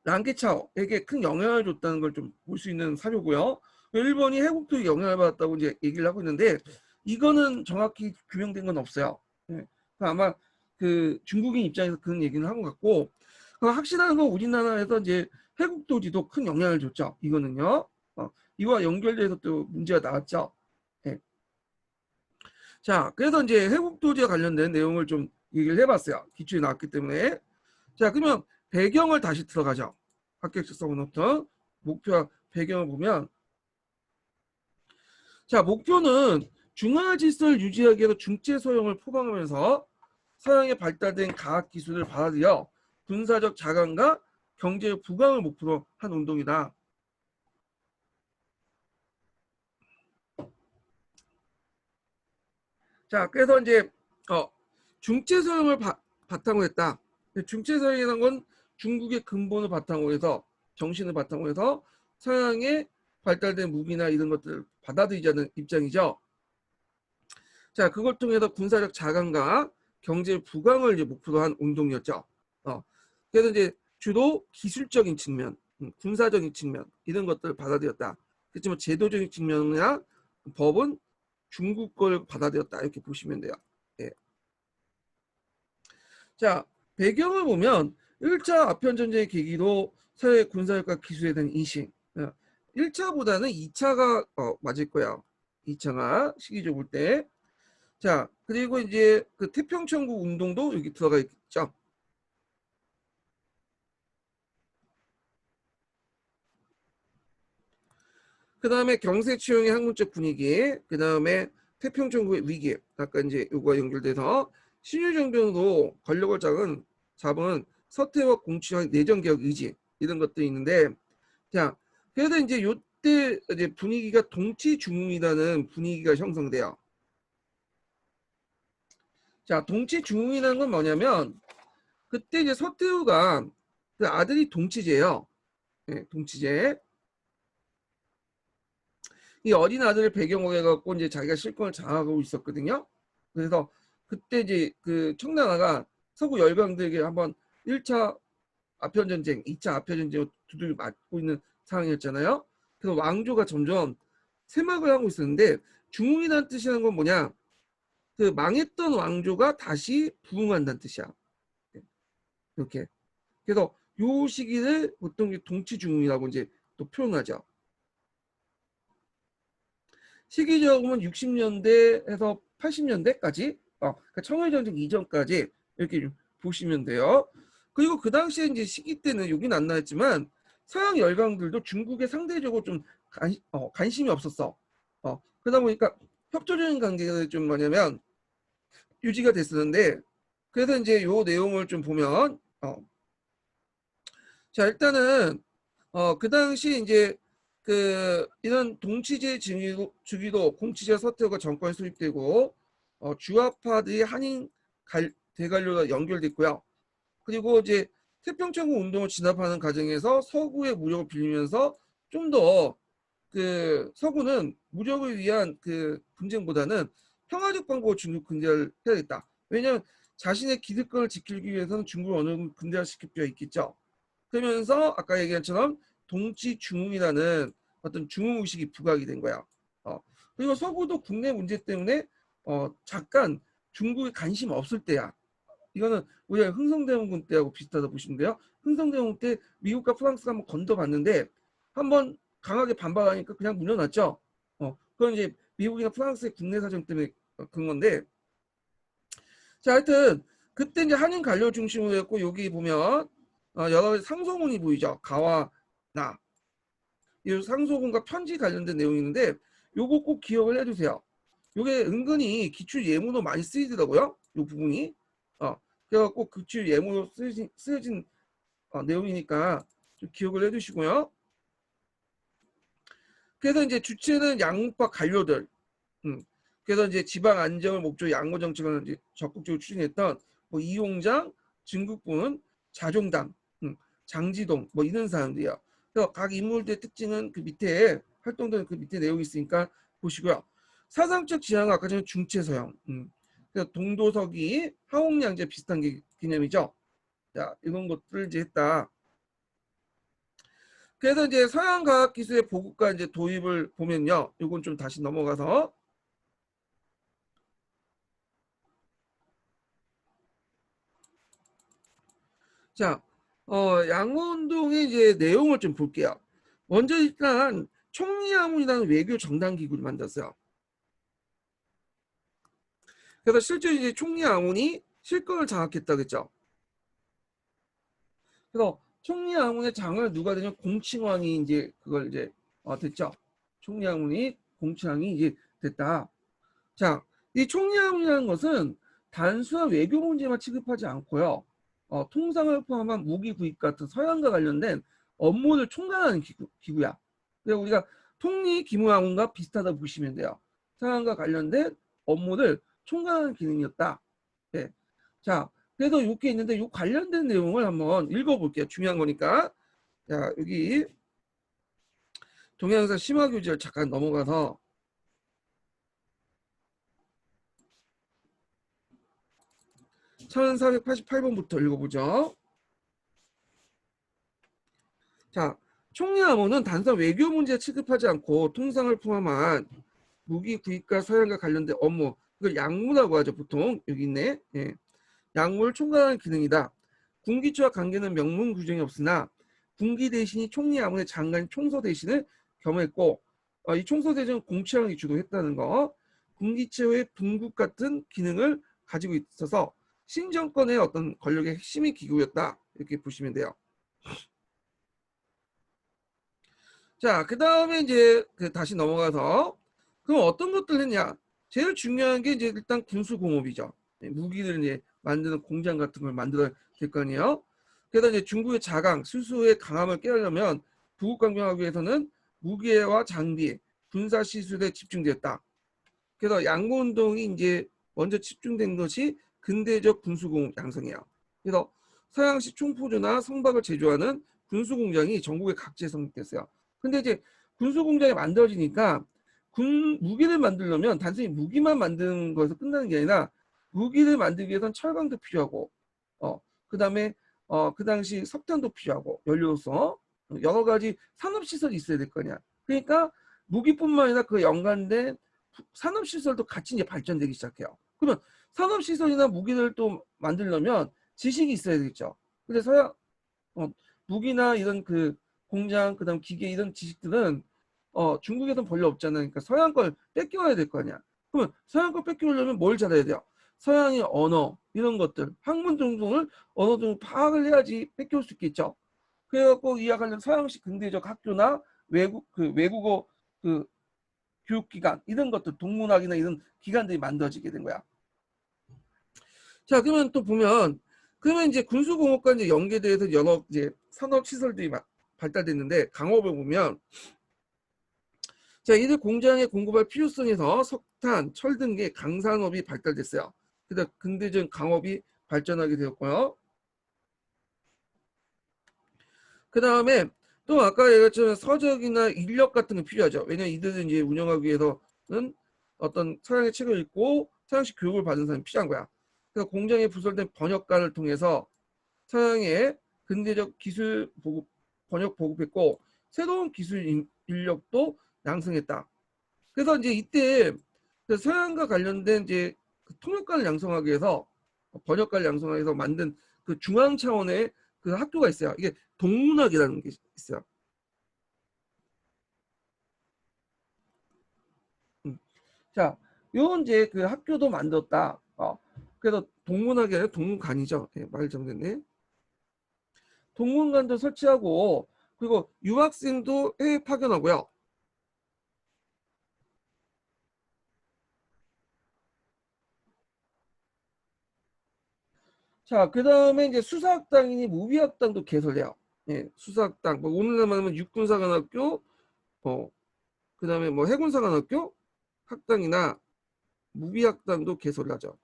랑케차오에게 큰 영향을 줬다는 걸 좀 볼 수 있는 사료고요. 일본이 해국도에 영향을 받았다고 이제 얘기를 하고 있는데 이거는 정확히 규명된 건 없어요. 네. 아마 그 중국인 입장에서 그런 얘기는 한 것 같고 확실한 건 우리나라에서 이제 해국도지도 큰 영향을 줬죠. 이거는요. 이와 연결돼서 또 문제가 나왔죠. 네. 자, 그래서 이제 해국도지와 관련된 내용을 좀 얘기를 해봤어요. 기출이 나왔기 때문에. 자, 그러면 배경을 다시 들어가죠. 합격자 써놓던 목표와 배경을 보면 자, 목표는 중화 질서를 유지하기 위해서 중체 소형을 포방하면서 서양에 발달된 과학 기술을 받아들여 군사적 자강과 경제적 부강을 목표로 한 운동이다. 자, 그래서 이제 중체 소형을 바탕으로 했다. 중체 소형이라는 건 중국의 근본을 바탕으로 해서 정신을 바탕으로 해서 서양의 발달된 무기나 이런 것들을 받아들이자는 입장이죠. 자, 그걸 통해서 군사적 자강과 경제 부강을 이제 목표로 한 운동이었죠. 그래서 이제 주로 기술적인 측면, 군사적인 측면 이런 것들을 받아들였다. 그렇지만 제도적인 측면이나 법은 중국 걸 받아들였다 이렇게 보시면 돼요. 예. 자, 배경을 보면 1차 아편전쟁의 계기로 서해 군사력과 기술에 대한 인식. 1차보다는 2차가 맞을 거예요. 2차가 시기적으로 볼 때. 자, 그리고 이제 그 태평천국 운동도 여기 들어가 있죠. 그 다음에 경색치용의 학문적 분위기, 그 다음에 태평천국의 위기, 아까 이제 이거와 연결돼서 신유정변으로 권력을 잡은 서태와 공치의 내정개혁 의지 이런 것들이 있는데, 자, 그래서 이제 요때 이제 분위기가 동치중흥이라는 분위기가 형성돼요. 자, 동치중흥이라는 건 뭐냐면 그때 이제 서태후가 그 아들이 동치제예요. 예, 동치제. 이 어린 아들을 배경으로 해갖고 이제 자기가 실권을 장악하고 있었거든요. 그래서 그때 이제 그 청나라가 서구 열강들에게 한번 1차 아편 전쟁, 2차 아편 전쟁을 두들겨 맞고 있는 상황이었잖아요. 그래서 왕조가 점점 쇠막을 하고 있었는데 중흥이라는 뜻이라는 건 뭐냐? 그 망했던 왕조가 다시 부흥한다는 뜻이야. 이렇게. 그래서 요 시기를 보통 동치중흥이라고 이제 또 표현하죠. 시기적으로는 60년대에서 80년대까지, 그러니까 청일전쟁 이전까지 이렇게 보시면 돼요. 그리고 그 당시에 이제 시기 때는 여기는 안 나왔지만 서양 열강들도 중국에 상대적으로 좀 관심이 없었어. 그러다 보니까 협조적인 관계가 좀 뭐냐면 유지가 됐었는데, 그래서 이제 요 내용을 좀 보면, 자 일단은 그 당시 이제 그 이런 동치제 주기도 공치제 서태가 정권에 수립되고 주화파들이 한인 대관료가 연결됐고요. 그리고 이제 태평천국 운동을 진압하는 과정에서 서구의 무력을 빌리면서 좀 더 그 서구는 무력을 위한 그 분쟁보다는 평화적 방법으로 중국 근대화를 해야겠다. 왜냐하면 자신의 기득권을 지키기 위해서는 중국을 어느 정도 근대화시킬 필요가 있겠죠. 그러면서 아까 얘기한 것처럼 동치 중흥이라는 어떤 중흥 의식이 부각이 된 거야. 그리고 서구도 국내 문제 때문에 잠깐 중국에 관심 없을 때야. 이거는 우리가 흥성대원군 때하고 비슷하다 보시면 돼요. 흥성대원군 때 미국과 프랑스가 한번 건너봤는데 한번 강하게 반발하니까 그냥 물러났죠. 그건 이제 미국이나 프랑스의 국내 사정 때문에 그런 건데, 자 하여튼 그때 이제 한인 관료 중심으로 했고 여기 보면 여러 가지 상소문이 보이죠. 가와 나. 이 상소문과 편지 관련된 내용이 있는데 요거 꼭 기억을 해두세요. 요게 은근히 기출 예문으로 많이 쓰이더라고요. 요 부분이. 그래갖고 기출 예문으로 쓰여진 내용이니까 좀 기억을 해두시고요. 그래서 이제 주체는 양파 관료들. 그래서 이제 지방 안정을 목적으로 양호 정책을 이제 적극적으로 추진했던 뭐 이용장, 증국군, 자종당, 장지동 뭐 이런 사람들이요. 그래서 각 인물들의 특징은 그 밑에 활동되는 그 밑에 내용이 있으니까 보시고요. 사상적 지향은 아까 전에 중체서형. 그래서 동도서기, 하옥량제 비슷한 개념이죠. 자, 이런 것들을 이제 했다. 그래서 이제 서양 과학 기술의 보급과 이제 도입을 보면요. 이건 좀 다시 넘어가서 자, 양원동의 이제 내용을 좀 볼게요. 먼저 일단 총리아문이라는 외교 정당 기구를 만들었어요. 그래서 실제 이제 총리아문이 실권을 장악했다 그랬죠. 그래서 총리아문의 장을 누가 되냐면 공칭왕이 이제 그걸 이제 됐죠. 총리아문이 공칭왕이 이제 됐다. 자, 이 총리아문이라는 것은 단순한 외교 문제만 취급하지 않고요. 통상을 포함한 무기 구입 같은 서양과 관련된 업무를 총괄하는 기구야. 그래서 우리가 통리 기무왕과 비슷하다 보시면 돼요. 서양과 관련된 업무를 총괄하는 기능이었다. 네. 자, 그래서 이게 있는데 이 관련된 내용을 한번 읽어볼게요. 중요한 거니까. 자, 여기 동양사 심화교재를 잠깐 넘어가서 1488번부터 읽어보죠. 자, 총리암호는 단순 외교 문제 취급하지 않고 통상을 포함한 무기 구입과 서양과 관련된 업무, 이걸 양무라고 하죠. 보통 여기 있네. 예. 양무를 총괄하는 기능이다. 군기처와 관계는 명문 규정이 없으나 군기 대신이 총리암호의 장관 총서 대신을 겸했고 이 총서 대신은 공치왕이 주도했다는 거. 군기체의 분국 같은 기능을 가지고 있어서 신정권의 어떤 권력의 핵심이 기구였다. 이렇게 보시면 돼요. 자, 그 다음에 이제 다시 넘어가서 그럼 어떤 것들 했냐? 제일 중요한 게 이제 일단 군수공업이죠. 무기를 이제 만드는 공장 같은 걸 만들어야 될 거 아니에요. 그래서 이제 중국의 자강, 수수의 강함을 깨려면 부국 강경하기 위해서는 무기와 장비, 군사 시술에 집중되었다. 그래서 양고운동이 이제 먼저 집중된 것이 근대적 군수공업 양성이에요. 그래서 서양식 총포주나 성박을 제조하는 군수공장이 전국에 각지에 성립됐어요. 근데 이제 군수공장이 만들어지니까 무기를 만들려면 단순히 무기만 만드는 거에서 끝나는 게 아니라 무기를 만들기 위해서는 철강도 필요하고 그다음에 그 당시 석탄도 필요하고 연료로서 여러 가지 산업시설이 있어야 될 거냐. 그러니까 무기뿐만 아니라 그 연관된 산업시설도 같이 이제 발전되기 시작해요. 그러면 산업시설이나 무기를 또 만들려면 지식이 있어야 되겠죠. 근데 서양 무기나 이런 그 공장 그다음 기계 이런 지식들은 중국에서는 별로 없잖아요. 그러니까 서양 걸 뺏겨와야 될 거 아니야. 그러면 서양 걸 뺏겨오려면 뭘 잘해야 돼요? 서양의 언어 이런 것들 학문 정도를 어느 정도 파악을 해야지 뺏겨올 수 있겠죠. 그래갖고 이와 관련 서양식 근대적 학교나 외국어 그 교육기관 이런 것들 동문학이나 이런 기관들이 만들어지게 된 거야. 자, 그러면 또 보면 그러면 이제 군수공업과 이제 연계돼서 여러 이제 산업 시설들이 발달됐는데 강업을 보면 자, 이들 공장에 공급할 필요성에서 석탄, 철 등의 강산업이 발달됐어요. 그다음 근대적 강업이 발전하게 되었고요. 그 다음에 또 아까 얘기했지만 서적이나 인력 같은 게 필요하죠. 왜냐면 이들은 이제 운영하기 위해서는 어떤 서양의 책을 읽고 서양식 교육을 받은 사람이 필요한 거야. 그래서 공장에 부설된 번역가를 통해서 서양의 근대적 기술 보급, 번역 보급했고 새로운 기술 인력도 양성했다. 그래서 이제 이때 서양과 관련된 이제 그 통역관을 양성하기 위해서 번역가를 양성하기 위해서 만든 그 중앙 차원의 그 학교가 있어요. 이게 동문학이라는 게 있어요. 자, 요 이제 그 학교도 만들었다. 그래서 동문학이 아니라 동문관이죠. 네, 말 정됐네. 동문관도 설치하고 그리고 유학생도 해외 파견하고요. 자, 그 다음에 이제 수사학당이니 무비학당도 개설해요. 예, 수사학당. 뭐 오늘날 말하면 육군사관학교, 그 다음에 뭐 해군사관학교 학당이나 무비학당도 개설하죠.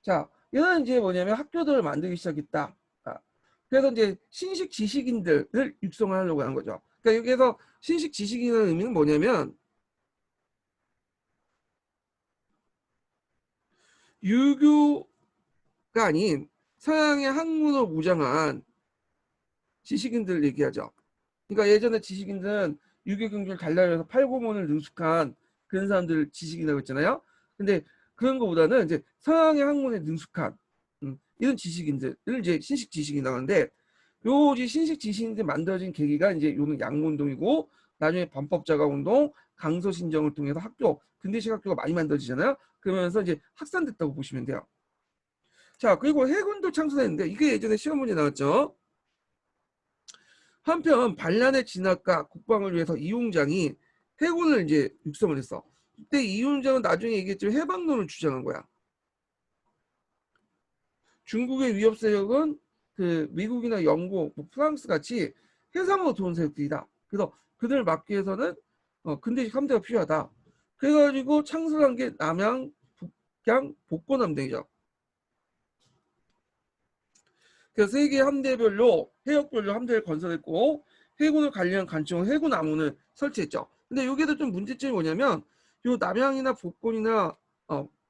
자, 이런 이제 뭐냐면 학교들을 만들기 시작했다. 그래서 이제 신식 지식인들을 육성하려고 한 거죠. 그러니까 여기에서 신식 지식인이라는 의미는 뭐냐면 유교가 아닌 서양의 학문을 무장한 지식인들을 얘기하죠. 그러니까 예전에 지식인들은 유교 경주를 달달해서 팔고문을 능숙한 그런 사람들을 지식인이라고 했잖아요. 근데 그런 것보다는 이제 서양의 학문에 능숙한 이런 지식인들을 이제 신식 지식인이라고 하는데 요 이제 신식 지식인들 만들어진 계기가 이제 요는 양문운동이고 나중에 반법자가운동, 강서신정을 통해서 학교 근대식 학교가 많이 만들어지잖아요. 그러면서 이제 확산됐다고 보시면 돼요. 자, 그리고 해군도 창설했는데 이게 예전에 시험 문제 나왔죠. 한편 반란의 진압과 국방을 위해서 이용장이 해군을 이제 육성을 했어. 그때 이용장은 나중에 얘기했지만 해방론을 주장한 거야. 중국의 위협 세력은 그 미국이나 영국, 뭐 프랑스 같이 해상으로 들어온 세력들이다. 그래서 그들을 막기 위해서는 근대식 함대가 필요하다. 그래가지고 창설한 게 남양, 북양, 복고남대이죠. 그래서 세계 함대별로 해역별로 함대를 건설했고 해군을 관리한 관청은 해군 암호를 설치했죠. 근데 여기에도 좀 문제점이 뭐냐면 요 남양이나 복권이나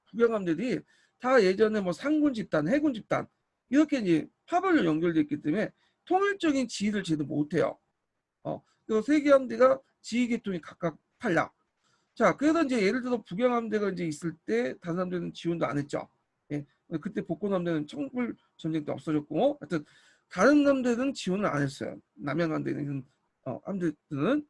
북양 함대들이 다 예전에 뭐 상군 집단, 해군 집단 이렇게 이제 파벌로 연결되어 있기 때문에 통일적인 지휘를 제대로 못해요. 그리고 세계 함대가 지휘 계통이 각각 달라. 자, 그래서 이제 예를 들어 북양 함대가 이제 있을 때 다른 함대는 지원도 안 했죠. 예. 그때 복권 함대는 청불 전쟁 때 없어졌고, 하여튼 다른 함대는 지원을 안 했어요. 남양 함대는 함대들은.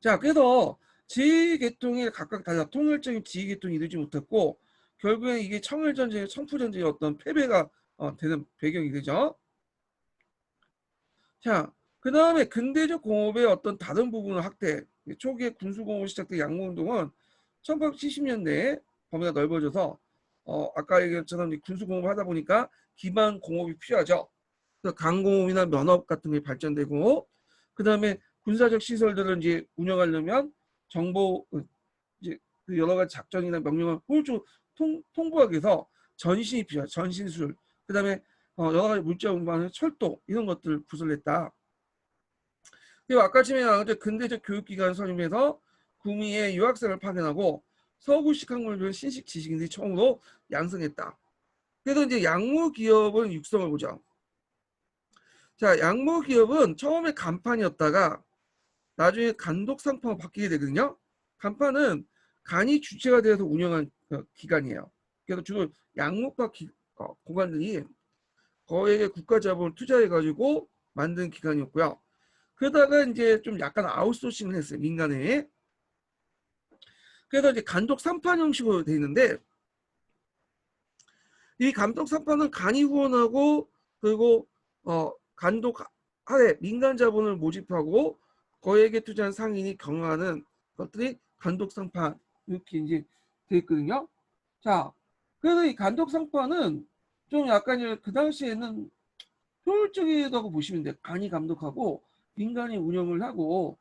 자, 그래서 지휘 계통이 각각 달라 통일적인 지휘 계통이 이루지 못했고, 결국에 이게 청일 전쟁, 청푸 전쟁의 어떤 패배가 되는 배경이 되죠. 자, 그 다음에 근대적 공업의 어떤 다른 부분을 확대. 초기에 군수공업이 시작된 양모운동은 1870년대에 범위가 넓어져서 아까 얘기했처럼 군수공업을 하다 보니까 기반 공업이 필요하죠. 그래서 강공업이나 면업 같은 게 발전되고 그 다음에 군사적 시설들을 이제 운영하려면 정보 이제 그 여러 가지 작전이나 명령을 효율적으로 통보하기 위해서 전신이 필요해요. 전신술. 그 다음에 여러 가지 물자 운반을 철도 이런 것들 구설했다. 그리고 아까 전에 나왔는데 근대적 교육기관 설립해서 구미에 유학생을 파견하고 서구식 학문을 배운 신식 지식인들이 처음으로 양성했다. 그래서 이제 양모 기업은 육성을 보죠. 자, 양모 기업은 처음에 간판이었다가 나중에 간독 상품으로 바뀌게 되거든요. 간판은 간이 주체가 되어서 운영한 기관이에요. 그래서 주로 양목파 공간들이 거액의 국가 자본을 투자해가지고 만든 기관이었고요. 그러다가 이제 좀 약간 아웃소싱을 했어요. 민간에. 그래서 이제 간독 3판 형식으로 돼 있는데 이 간독 3판은 간이 후원하고 그리고 간독 하에 민간 자본을 모집하고 거액에 투자한 상인이 경영하는 것들이 간독 3판 이렇게 이제 돼 있거든요. 자, 그래서 이 간독 3판은 좀 약간 그 당시에는 효율적이라고 보시면 돼요. 간이 감독하고 민간이 운영을 하고.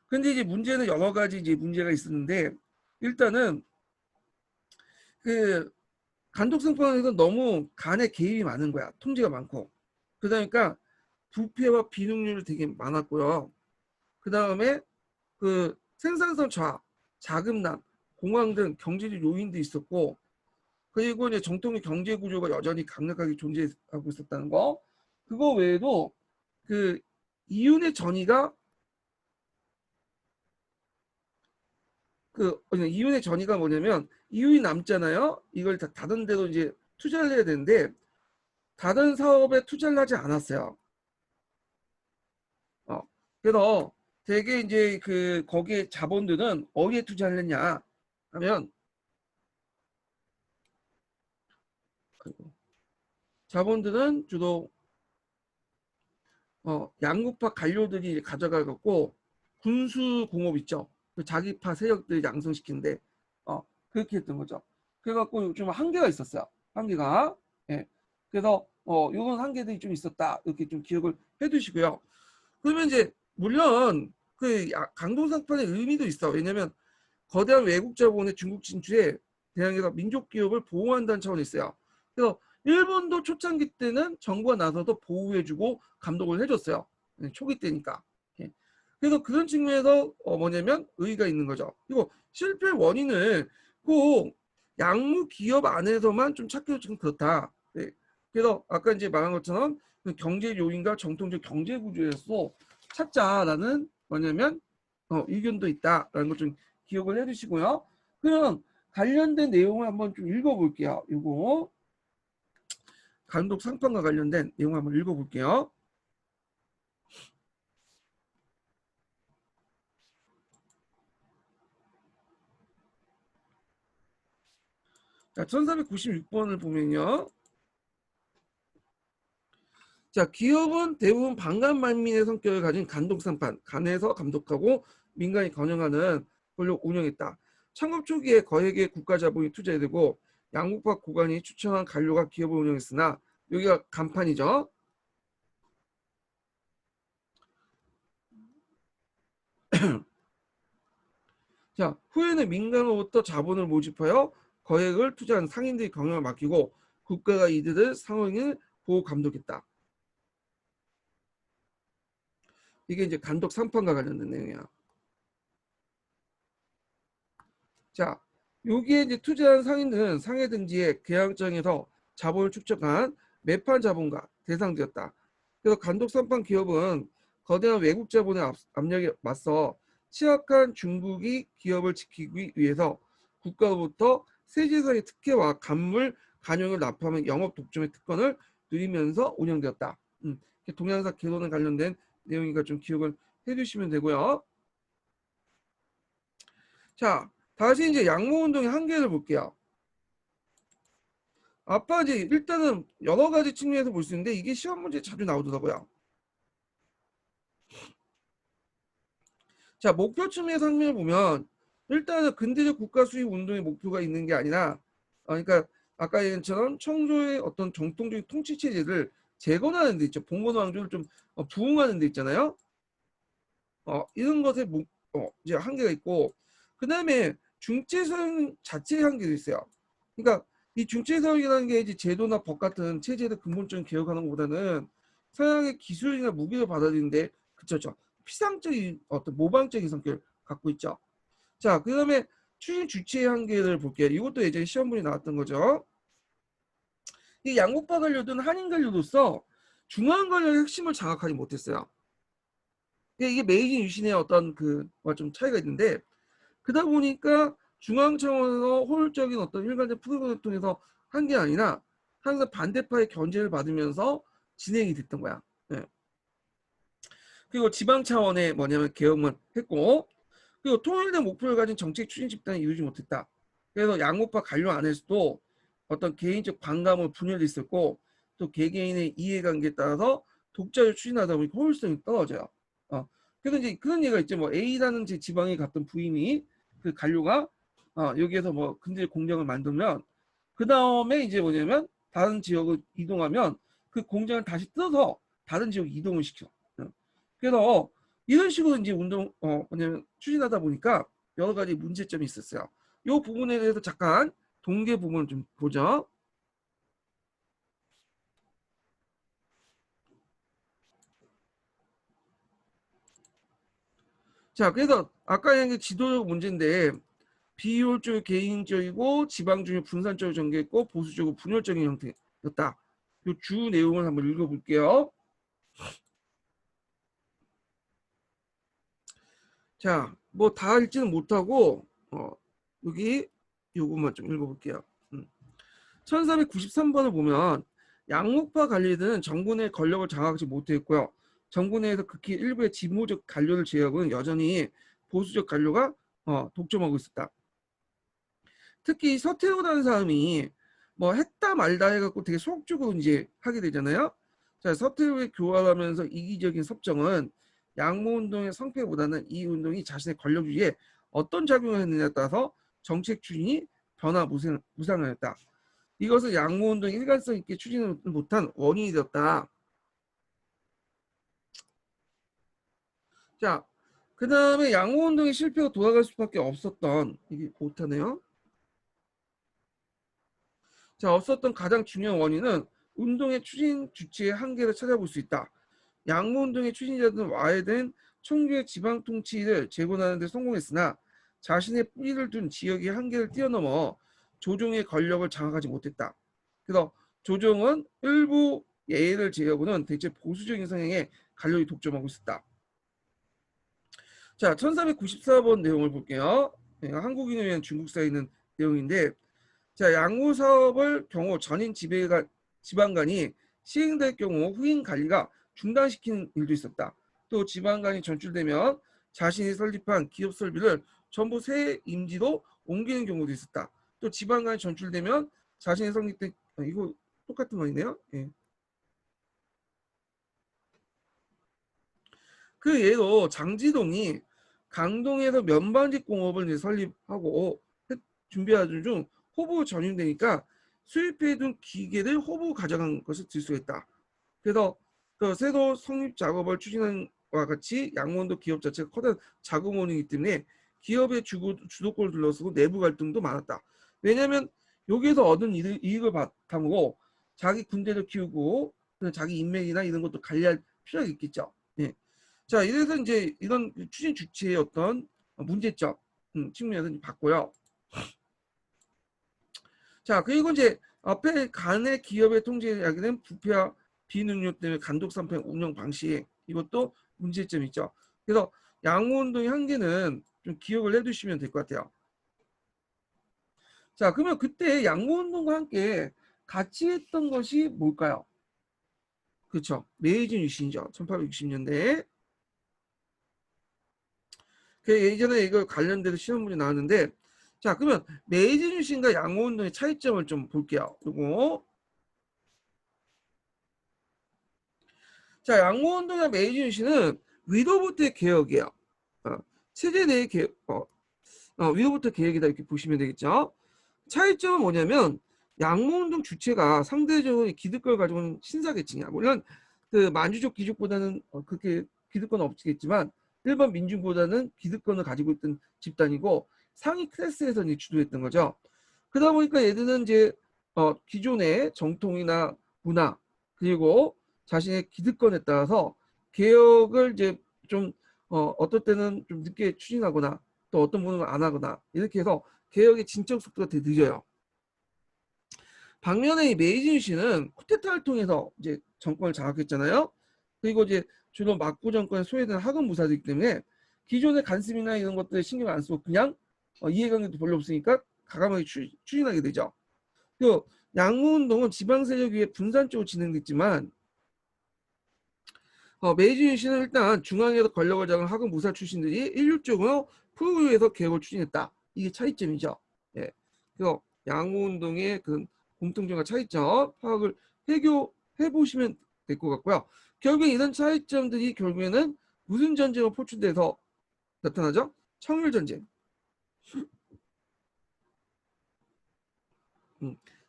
근데 이제 문제는 여러 가지 이제 문제가 있었는데 일단은 그 간독상판에서 너무 간의 개입이 많은 거야. 통제가 많고. 그러니까 부패와 비능률이 되게 많았고요. 그 다음에 그 생산성 저하, 자금난, 공황 등 경제적 요인도 있었고, 그리고 이제 정통의 경제 구조가 여전히 강력하게 존재하고 있었다는 거. 그거 외에도 그 이윤의 전이가 이윤의 전이가 뭐냐면 이윤이 남잖아요. 이걸 다른 데로 이제 투자를 해야 되는데 다른 사업에 투자를 하지 않았어요. 그래서 되게 이제 그 거기에 자본들은 어디에 투자를 했냐 하면 자본들은 주로 양국파 관료들이 가져가갖고 군수 공업 있죠. 그 자기파 세력들 양성시키는데 그렇게 했던 거죠. 그래갖고 좀 한계가 있었어요. 한계가. 예. 그래서 이런 한계들이 좀 있었다. 이렇게 좀 기억을 해두시고요. 그러면 이제 물론 그 강동상판의 의미도 있어. 왜냐면 거대한 외국 자본의 중국 진출에 대항해서 민족 기업을 보호한다는 차원이 있어요. 그래서 일본도 초창기 때는 정부가 나서서 보호해주고 감독을 해줬어요. 초기 때니까. 예. 그래서 그런 측면에서 뭐냐면 의의가 있는 거죠. 그리고 실패 원인을 꼭 양무 기업 안에서만 좀 찾기도 좀 그렇다. 네. 그래서 아까 이제 말한 것처럼 경제 요인과 정통적 경제 구조에서 찾자라는 뭐냐면 의견도 있다라는 걸 좀 기억을 해두시고요. 그럼 관련된 내용을 한번 좀 읽어볼게요. 이거 감독 상판과 관련된 내용 한번 읽어볼게요. 자, 1496번을 보면요. 자, 기업은 대부분 반간만민의 성격을 가진 간독상판, 간에서 감독하고 민간이 건영하는 걸로 운영했다. 창업 초기에 거액의 국가 자본이 투자되고 양국파 고관이 추천한 관료가 기업을 운영했으나 여기가 간판이죠. 자, 후에는 민간으로부터 자본을 모집하여 거액을 투자한 상인들이 경영을 맡기고 국가가 이들을 상황을 보호 감독했다. 이게 이제 간독 3판과 관련된 내용이야. 자, 여기에 이제 투자한 상인들은 상해 등지의 계약장에서 자본을 축적한 매판 자본가 대상되었다. 그래서 간독 3판 기업은 거대한 외국 자본의 압력에 맞서 취약한 중국이 기업을 지키기 위해서 국가로부터 세제사의 특혜와 간물 간용을 납품하는 영업 독점의 특권을 누리면서 운영되었다. 동양사 개론에 관련된 내용이니까 좀 기억을 해주시면 되고요. 자, 다시 이제 양모운동의 한계를 볼게요. 아빠 이제 일단은 여러 가지 측면에서 볼 수 있는데 이게 시험 문제에 자주 나오더라고요. 자, 목표 측면에서 한면을 보면 일단은 근대적 국가 수립 운동의 목표가 있는 게 아니라 그러니까 아까 얘기처럼 청조의 어떤 정통적인 통치 체제를 재건하는 데 있죠. 봉건 왕조를 좀 부흥하는 데 있잖아요. 이런 것에 이제 한계가 있고 그다음에 중체 소형 자체의 한계도 있어요. 그러니까 이 중체사회라는 게 이제 제도나 법 같은 체제를 근본적인 개혁하는 것보다는 서양의 기술이나 무기를 받아들이는데 그쵸. 피상적인 어떤 모방적인 성격을 갖고 있죠. 자, 그다음에 추진 주체의 한계를 볼게요. 이것도 예전에 시험문에 나왔던 거죠. 이 양국파 관료든 한인 관료로서 중앙 관료의 핵심을 장악하지 못했어요. 이게 메이지 유신의 어떤 좀 차이가 있는데 그러다 보니까 중앙 차원에서 효율적인 어떤 일관된 프로그램을 통해서 한 게 아니라 항상 반대파의 견제를 받으면서 진행이 됐던 거야. 네. 그리고 지방 차원의 뭐냐면 개혁만 했고 그리고 통일된 목표를 가진 정책 추진 집단이 이루지 못했다. 그래서 양국파 관료 안에서도 어떤 개인적 반감을 분열했었고 또 개개인의 이해관계에 따라서 독자를 추진하다 보니까 효율성이 떨어져요. 그래서 이제 그런 얘기가 있죠. 뭐 A라는 지방에 갔던 부인이 그 관료가 여기에서 뭐 근대 공장을 만들면 그 다음에 이제 뭐냐면 다른 지역을 이동하면 그 공장을 다시 뜯어서 다른 지역 이동을 시켜. 그래서 이런 식으로 이제 운동 뭐냐면 추진하다 보니까 여러 가지 문제점이 있었어요. 이 부분에 대해서 잠깐 동계 부분을 좀 보죠. 자, 그래서 아까 얘기한 게 지도적 문제인데 비효율적 개인적이고 지방주의 분산적으로 전개했고 보수적으로 분열적인 형태였다. 이 주 내용을 한번 읽어볼게요. 자, 뭐 다 읽지는 못하고 여기 요것만 좀 읽어볼게요. 1393번을 보면 양목파 관리들은 정부 내 권력을 장악하지 못했고요. 정부 내에서 극히 일부의 진보적 관료를 제외하고는 여전히 보수적 관료가 독점하고 있었다. 특히 서태후라는 사람이 뭐 했다 말다 해갖고 되게 소극적으로 이제 하게 되잖아요. 자, 서태후에 교활하면서 이기적인 섭정은 양모운동의 성패보다는 이 운동이 자신의 권력 유지에 어떤 작용을 했느냐에 따라서 정책 추진이 변화 무상하였다. 이것은 양모운동이 일관성 있게 추진을 못한 원인이 되었다. 자, 그 다음에 양모운동이 실패로 돌아갈 수밖에 없었던 이게 못하네요. 자, 없었던 가장 중요한 원인은 운동의 추진 주체의 한계를 찾아볼 수 있다. 양모운동의 추진자들은 와해된 총규의 지방 통치를 재건하는 데 성공했으나 자신의 뿌리를 둔 지역의 한계를 뛰어넘어 조정의 권력을 장악하지 못했다. 그래서 조정은 일부 예를 제외하고는 대체 보수적인 성향의 관력이 독점하고 있었다. 자, 1394번 내용을 볼게요. 한국인에 의한 중국사에 있는 내용인데 자, 양호 사업을 경우 전인 지방간이 시행될 경우 후임 관리가 중단시키는 일도 있었다. 또 지방간이 전출되면 자신이 설립한 기업 설비를 전부 새 임지로 옮기는 경우도 있었다. 또 지방간이 전출되면 자신이 설립된 이거 똑같은 말이네요. 예. 그 예로 장지동이 강동에서 면반직 공업을 설립하고 준비하던 중 호부 전임되니까 수입해둔 기계를 호부 가져간 것을 들수했다. 그래서 그 새로 성립 작업을 추진한 와 같이 양원도 기업 자체가 커다란 자금원이기 때문에 기업의 주도권을 둘러쓰고 내부 갈등도 많았다. 왜냐하면 여기에서 얻은 이익을 바탕으로 자기 군대를 키우고 자기 인맥이나 이런 것도 관리할 필요가 있겠죠. 예. 자, 이래서 이제 이런 추진 주체의 어떤 문제점 측면에서 봤고요. 자, 그리고 이제 앞에 간의 기업의 통제에 야기된 부패와 비능력 때문에 간독산패 운영 방식 이것도 문제점이 있죠. 그래서 양호운동의 한계는 좀 기억을 해두시면 될 것 같아요. 자, 그러면 그때 양호운동과 함께 같이 했던 것이 뭘까요? 그렇죠. 메이지 유신이죠. 1860년대. 그 예전에 이거 관련돼서 시험 문제 나왔는데 자, 그러면 메이지 유신과 양호운동의 차이점을 좀 볼게요. 요거 자, 양모운동이나 메이지 유신은 위로부터의 개혁이에요. 체제 내의 개혁, 위로부터 개혁이다 이렇게 보시면 되겠죠. 차이점은 뭐냐면 양모운동 주체가 상대적으로 기득권을 가지고 있는 신사계층이야. 물론 그 만주족 귀족보다는 그렇게 기득권은 없겠지만 일반 민중보다는 기득권을 가지고 있던 집단이고 상위 클래스에서 이제 주도했던 거죠. 그러다 보니까 얘들은 이제 기존의 정통이나 문화 그리고 자신의 기득권에 따라서 개혁을 이제 좀 어떨 때는 좀 늦게 추진하거나 또 어떤 부분은 안 하거나 이렇게 해서 개혁의 진척 속도가 되게 늦어요. 반면에 이 메이지 유신은 쿠데타를 통해서 이제 정권을 장악했잖아요. 그리고 이제 주로 막부 정권에 소외된 하급 무사들이기 때문에 기존의 간섭이나 이런 것들에 신경 안 쓰고 그냥 이해관계도 별로 없으니까 과감하게 추진하게 되죠. 그 양무운동은 지방 세력 위에 분산적으로 진행됐지만 메이지 유신은 일단 중앙에서 권력을 잡은 하급 무사 출신들이 일률적으로 포위에서 개혁을 추진했다. 이게 차이점이죠. 예. 그래서 양무운동의 그 공통점과 차이점 파악을 해교해 보시면 될 것 같고요. 결국에 이런 차이점들이 결국에는 무슨 전쟁으로 포출돼서 나타나죠? 청일전쟁.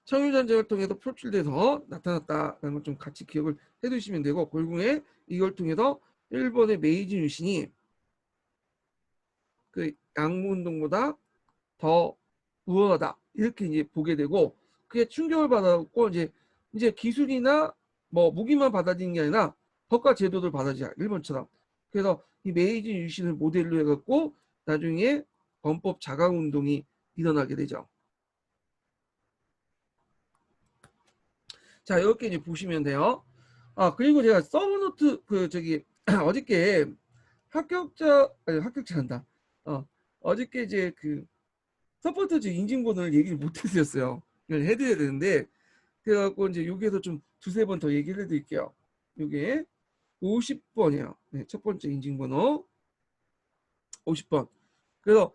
청일전쟁을 통해서 표출돼서 나타났다라는 걸 좀 같이 기억을 해두시면 되고 결국에 이걸 통해서 일본의 메이지 유신이 그 양무운동보다 더 우월하다 이렇게 이제 보게 되고 그게 충격을 받았고 이제 기술이나 뭐 무기만 받아들이는 게 아니라 법과 제도를 받아들이자 일본처럼. 그래서 이 메이지 유신을 모델로 해갖고 나중에 범법 자강 운동이 일어나게 되죠. 자 이렇게 이제 보시면 돼요. 그리고 제가 서브노트 그 저기 어저께 합격자한다. 어저께 이제 그 서포터즈 인증번호를 얘기를 못 해드렸어요. 이걸 해드려야 되는데 그래갖고 이제 여기에서 좀 두세 번 더 얘기를 해드릴게요. 이게 50번이에요. 네, 첫 번째 인증번호 50번. 그래서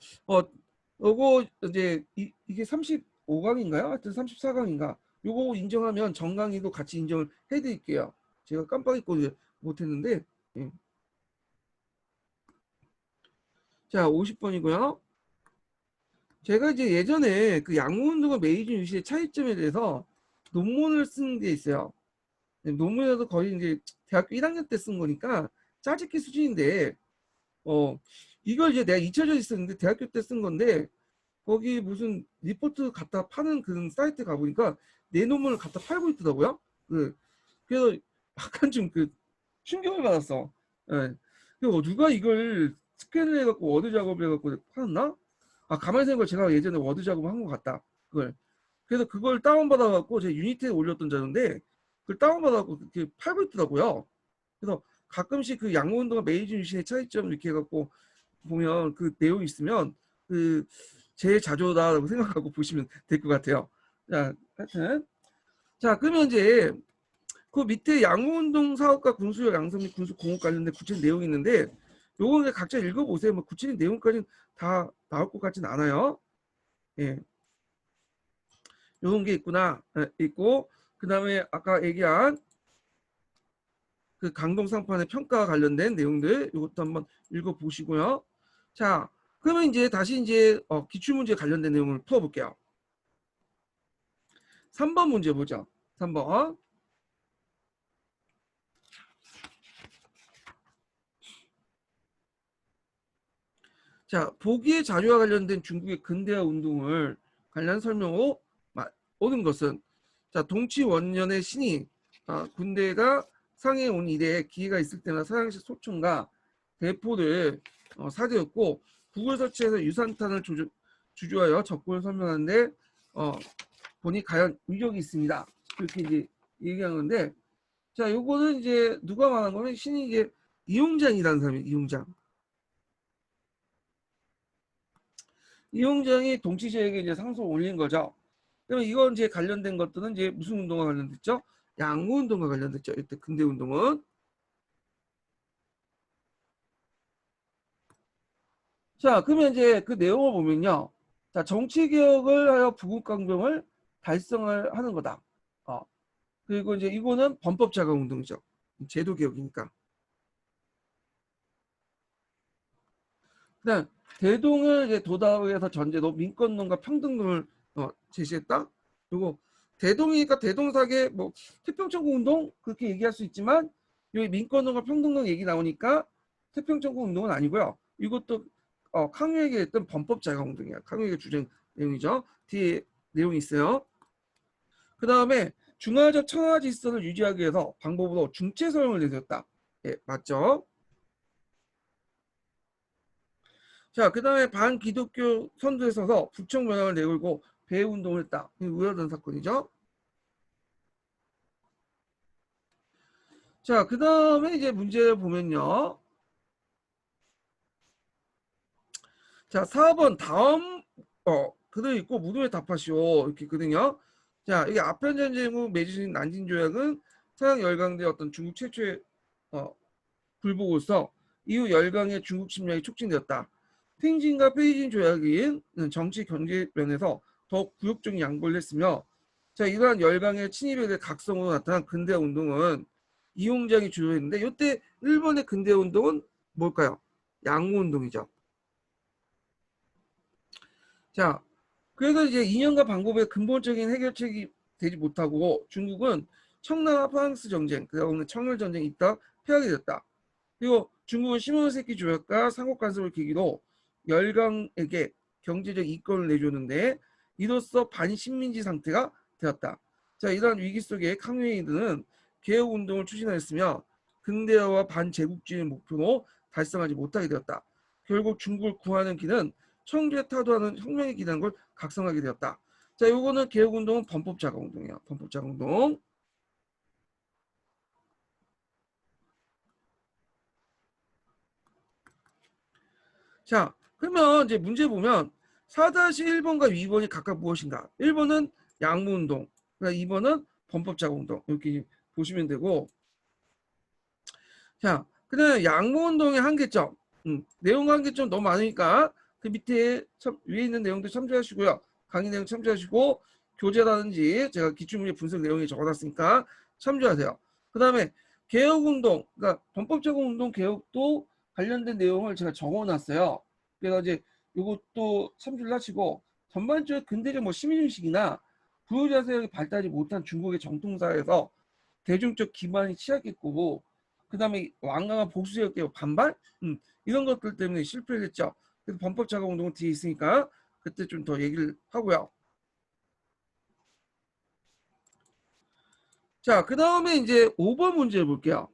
요거 이제 이게 35강인가요? 하여튼 34강인가? 요거 인정하면 정강이도 같이 인정을 해드릴게요. 제가 깜빡 잊고 못했는데. 예. 자 50번이고요. 제가 이제 예전에 그 양무운동과 메이지 유신의 차이점에 대해서 논문을 쓴 게 있어요. 논문에도 거의 이제 대학교 1학년 때 쓴 거니까 짜집기 수준인데 이걸 이제 내가 잊혀져 있었는데 대학교 때 쓴 건데 거기 무슨 리포트 갖다 파는 그런 사이트 가보니까 내 논문을 갖다 팔고 있더라고요. 그래서 약간 좀 그 충격을 받았어. 예. 그리고 누가 이걸 스캔을 해갖고 워드 작업을 해갖고 팔았나? 가만히 생각해 제가 예전에 워드 작업을 한 것 같다. 그걸. 그래서 그걸 다운받아갖고 제 유니티에 올렸던 자료인데 그걸 다운받아갖고 그렇게 팔고 있더라고요. 그래서 가끔씩 그 양모운동과 메이지 유신의 차이점 이렇게 해갖고 보면 그 내용이 있으면 그 제 자료다라고 생각하고 보시면 될 것 같아요. 자, 하여튼 자 그러면 이제 그 밑에 양모운동 사업과 군수력 양성 및 군수 공업 관련된 구체적 내용이 있는데 요거 각자 읽어보세요. 뭐 구체적 내용까지는 다 나올 것 같진 않아요. 예. 요런 게 있구나. 있고 그 다음에 아까 얘기한 그 강동상판의 평가와 관련된 내용들 이것도 한번 읽어보시고요. 자 그러면 이제 다시 이제 기출문제 관련된 내용을 풀어볼게요. 3번 문제 보죠. 3번. 자 보기의 자료와 관련된 중국의 근대화 운동을 관련 설명으로 오는 것은 자 동치 원년의 신이 군대가 상해에 온 이래 기회가 있을 때나 서양식 소총과 대포를 사들였고 북을 설치해서 유산탄을 주조하여 적군을 설명하는데 보니 과연 위력이 있습니다. 그렇게 이제 얘기한 건데 자 요거는 이제 누가 말한 거는 신이 이제 이용장이라는 사람이 이용장. 이용장이 동치제에게 이제 상소를 올린 거죠. 그러면 이건 이제 관련된 것들은 이제 무슨 운동과 관련됐죠? 양무 운동과 관련됐죠. 이때 근대 운동은. 자, 그러면 이제 그 내용을 보면요. 자, 정치 개혁을 하여 부국 강병을 달성을 하는 거다. 그리고 이제 이거는 범법 자강 운동이죠. 제도 개혁이니까. 그다음 대동을 이제 도달해서 전제도 민권론과 평등론을 제시했다. 그리고 대동이니까 대동사계 뭐 태평천국 운동 그렇게 얘기할 수 있지만 여기 민권론과 평등론 얘기 나오니까 태평천국 운동은 아니고요. 이것도康유에게 했던 범법 자강 운동이야.康유에게 주장 내용이죠. 뒤에 내용이 있어요. 그 다음에 중화적 청화 질서를 유지하기 위해서 방법으로 중체 서형을 내세웠다. 예, 맞죠? 자, 그 다음에 반기독교 선두에 서서 부청 변화를 내걸고 배회 운동을 했다. 우열된 사건이죠. 자, 그 다음에 이제 문제를 보면요. 자, 4번 다음 그들 있고 무덤에 답하시오. 이렇게 있거든요. 자, 이게 아편 전쟁 후 맺으신 난징 조약은 서양 열강대 어떤 중국 최초의 불보고서 이후 열강의 중국 침략이 촉진되었다. 팅진과 페이징 조약인 정치 경제 면에서 더욱 굴욕적인 양보를 했으며, 자, 이러한 열강의 침입에 대해 각성으로 나타난 근대화 운동은 이용장이 주도했는데, 이때 일본의 근대화 운동은 뭘까요? 양무 운동이죠. 자, 그래서 이제 이념과 방법의 근본적인 해결책이 되지 못하고 중국은 청나라 프랑스 전쟁, 그다음에 청일 전쟁이 있다 패하게 됐다. 그리고 중국은 시모노세키 조약과 삼국 간섭을 계기로 열강에게 경제적 이권을 내줬는데 이로써 반식민지 상태가 되었다. 자, 이러한 위기 속에 캉웨이드는 개혁 운동을 추진하였으며 근대화와 반제국주의 목표로 달성하지 못하게 되었다. 결국 중국을 구하는 길은 청주에 타도하는 혁명의 길이라는 걸 각성하게 되었다. 자, 요거는 개혁 운동은 범법 자가 운동이야. 범법 자가 운동. 자, 그러면 이제 문제 보면 4-1번과 2번이 각각 무엇인가? 1번은 양무운동, 2번은 범법자가운동 이렇게 보시면 되고, 자, 그다음에 양무운동의 한계점, 내용 한계점 너무 많으니까 그 밑에 위에 있는 내용도 참조하시고요. 강의 내용 참조하시고 교재라든지 제가 기출문제 분석 내용에 적어놨으니까 참조하세요. 그 다음에 개혁운동, 그러니까 범법자가운동 개혁도 관련된 내용을 제가 적어놨어요. 그래서 이제 이것도 참조를 하시고 전반적으로 근대적 뭐 시민의식이나 부유자 세력이 발달하지 못한 중국의 정통사에서 대중적 기반이 취약했고 그 다음에 완강한 복수세력의 반발 이런 것들 때문에 실패를 했죠. 그래서 범법자가운동은 뒤에 있으니까 그때 좀 더 얘기를 하고요. 자, 그 다음에 이제 5번 문제 볼게요.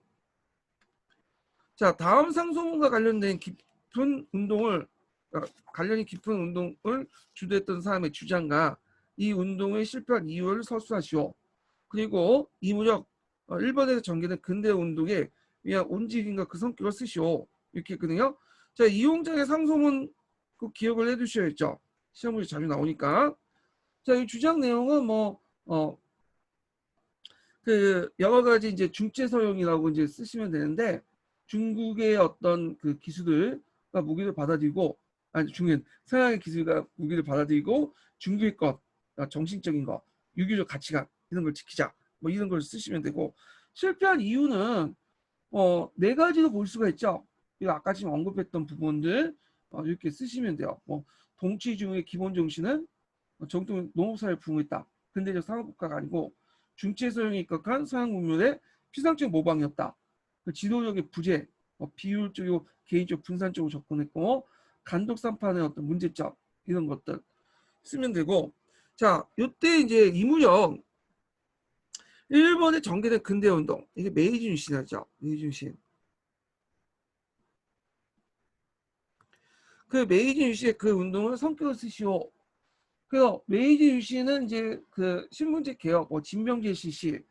자, 다음 상소문과 관련된 깊은 운동을 관련이 깊은 운동을 주도했던 사람의 주장과 이 운동의 실패한 이유를 서술하시오. 그리고 이 무렵 일본에서 전개된 근대 운동에 위한 온직인과 그 성격을 쓰시오. 이렇게 했거든요. 자, 이용장의 상소문 그 기억을 해두셔야죠. 시험 문제 자주 나오니까. 자, 이 주장 내용은 그 여러 가지 이제 중체 서용이라고 이제 쓰시면 되는데 중국의 어떤 그 기술과 무기를 받아들이고 아니 중국은 서양의 기술과 무기를 받아들이고 중국의 것 정신적인 거 유교적 가치관 이런 걸 지키자 뭐 이런 걸 쓰시면 되고 실패한 이유는 네 가지로 볼 수가 있죠. 이거 아까 지금 언급했던 부분들 이렇게 쓰시면 돼요. 뭐 동치중의 기본 정신은 정통 농업사회를 부흥했다. 근대적 상업국가가 아니고 중체 소형에 입각한 서양 문명의 피상적 모방이었다. 그 지도력의 부재, 비율적이고 개인적 분산적으로 접근했고 간독 산판의 어떤 문제점 이런 것들 쓰면 되고 자 이때 이제 이무영 일본에 전개된 근대운동 이게 메이지 유신이죠. 메이지 유신. 그 메이지 유신의 그 운동을 성격을 쓰시오. 그래서 메이지 유신은 이제 그 신분제 개혁, 진병제 실시,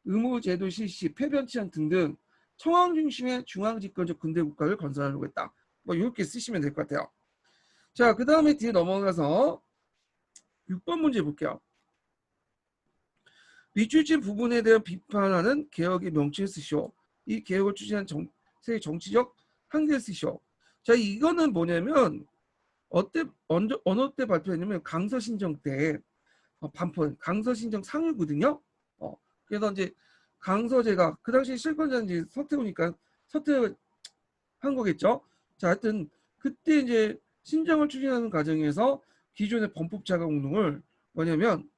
의무제도 실시, 폐변치안 등등 청왕 중심의 중앙집권적 근대 국가를 건설하려고 했다. 뭐 이렇게 쓰시면 될 것 같아요. 자, 그 다음에 뒤에 넘어가서 6번 문제 볼게요. 미추진 부분에 대한 비판하는 개혁의 명칭을 쓰시오. 이 개혁을 추진한 세계 정치적 한계를 쓰시오. 자, 이거는 뭐냐면 어느 때 발표했냐면 강서신정 때 반포 강서신정 상이거든요. 그래서 이제 강서제가 그 당시 실권자는 이제 서태후니까 서태후 한 거겠죠. 자, 하여튼 그때 이제 신정을 추진하는 과정에서 기존의 범법 자각 운동을 뭐냐면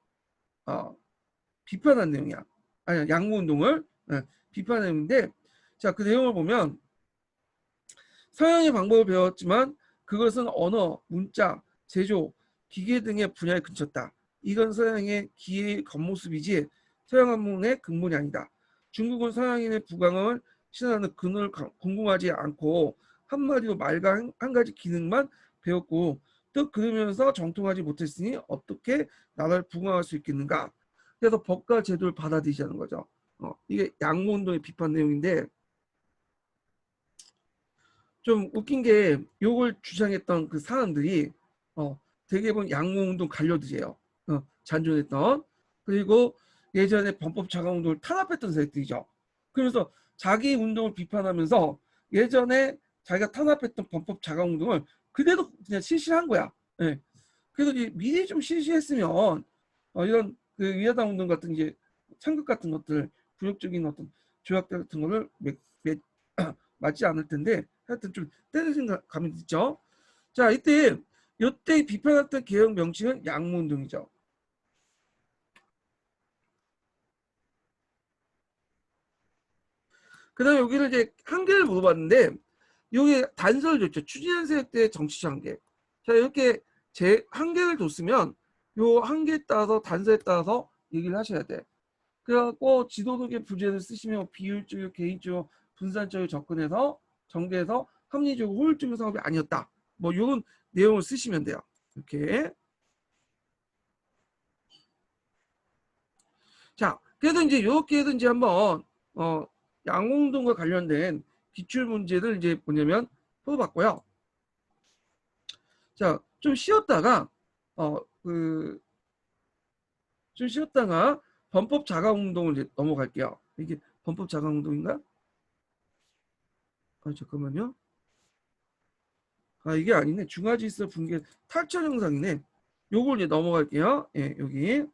비판한 내용이야. 아니 양무 운동을 비판한 내용인데 자, 그 내용을 보면 서양의 방법을 배웠지만 그것은 언어, 문자, 제조, 기계 등의 분야에 그쳤다. 이건 서양의 기의 겉모습이지 서양 학문의 근본이 아니다. 중국은 서양인의 부강을 신화하는 근원을 궁금하지 않고 한마디로 말과 한 가지 기능만 배웠고 또 그러면서 정통하지 못했으니 어떻게 나라를 부강할 수 있겠는가. 그래서 법과 제도를 받아들이자는 거죠. 이게 양모운동의 비판 내용인데 좀 웃긴 게 요걸 주장했던 그 사람들이 대개는 양모운동 관료들이에요. 잔존했던. 그리고 예전에 범법 자강운동을 탄압했던 세력들이죠. 그래서 자기 운동을 비판하면서 예전에 자기가 탄압했던 범법 자강운동을 그대로 그냥 실시한 거야. 예. 그래서 이제 미리 좀 실시했으면 이런 그 위화당 운동 같은 이제 참극 같은 것들, 굴욕적인 어떤 조약들 같은 거를 맞지 않을 텐데 하여튼 좀 때려진 감이 있죠. 자, 이때 비판했던 개혁 명칭은 양모운동이죠. 그다음에 여기를 이제 한계를 물어봤는데 여기 단서를 줬죠. 추진한 세력 때 정치적 한계. 자, 이렇게 제 한계를 줬으면 요 한계에 따라서 단서에 따라서 얘기를 하셔야 돼. 그래갖고 지도적인 부재를 쓰시면 비효율적이고 개인적이고 분산적으로 접근해서 전개해서 합리적이고 효율적인 사업이 아니었다. 뭐 이런 내용을 쓰시면 돼요. 이렇게. 자, 그래서 이제 이렇게 해서 이제 한번 양홍동과 관련된 기출 문제를 이제 뭐냐면 풀어봤고요. 자, 좀 쉬었다가 좀 쉬었다가 범법 자강운동을 이제 넘어갈게요. 이게 범법 자강운동인가? 잠깐만요. 이게 아니네. 중화질서 붕괴 탈출 영상이네. 요걸 이제 넘어갈게요. 예, 여기.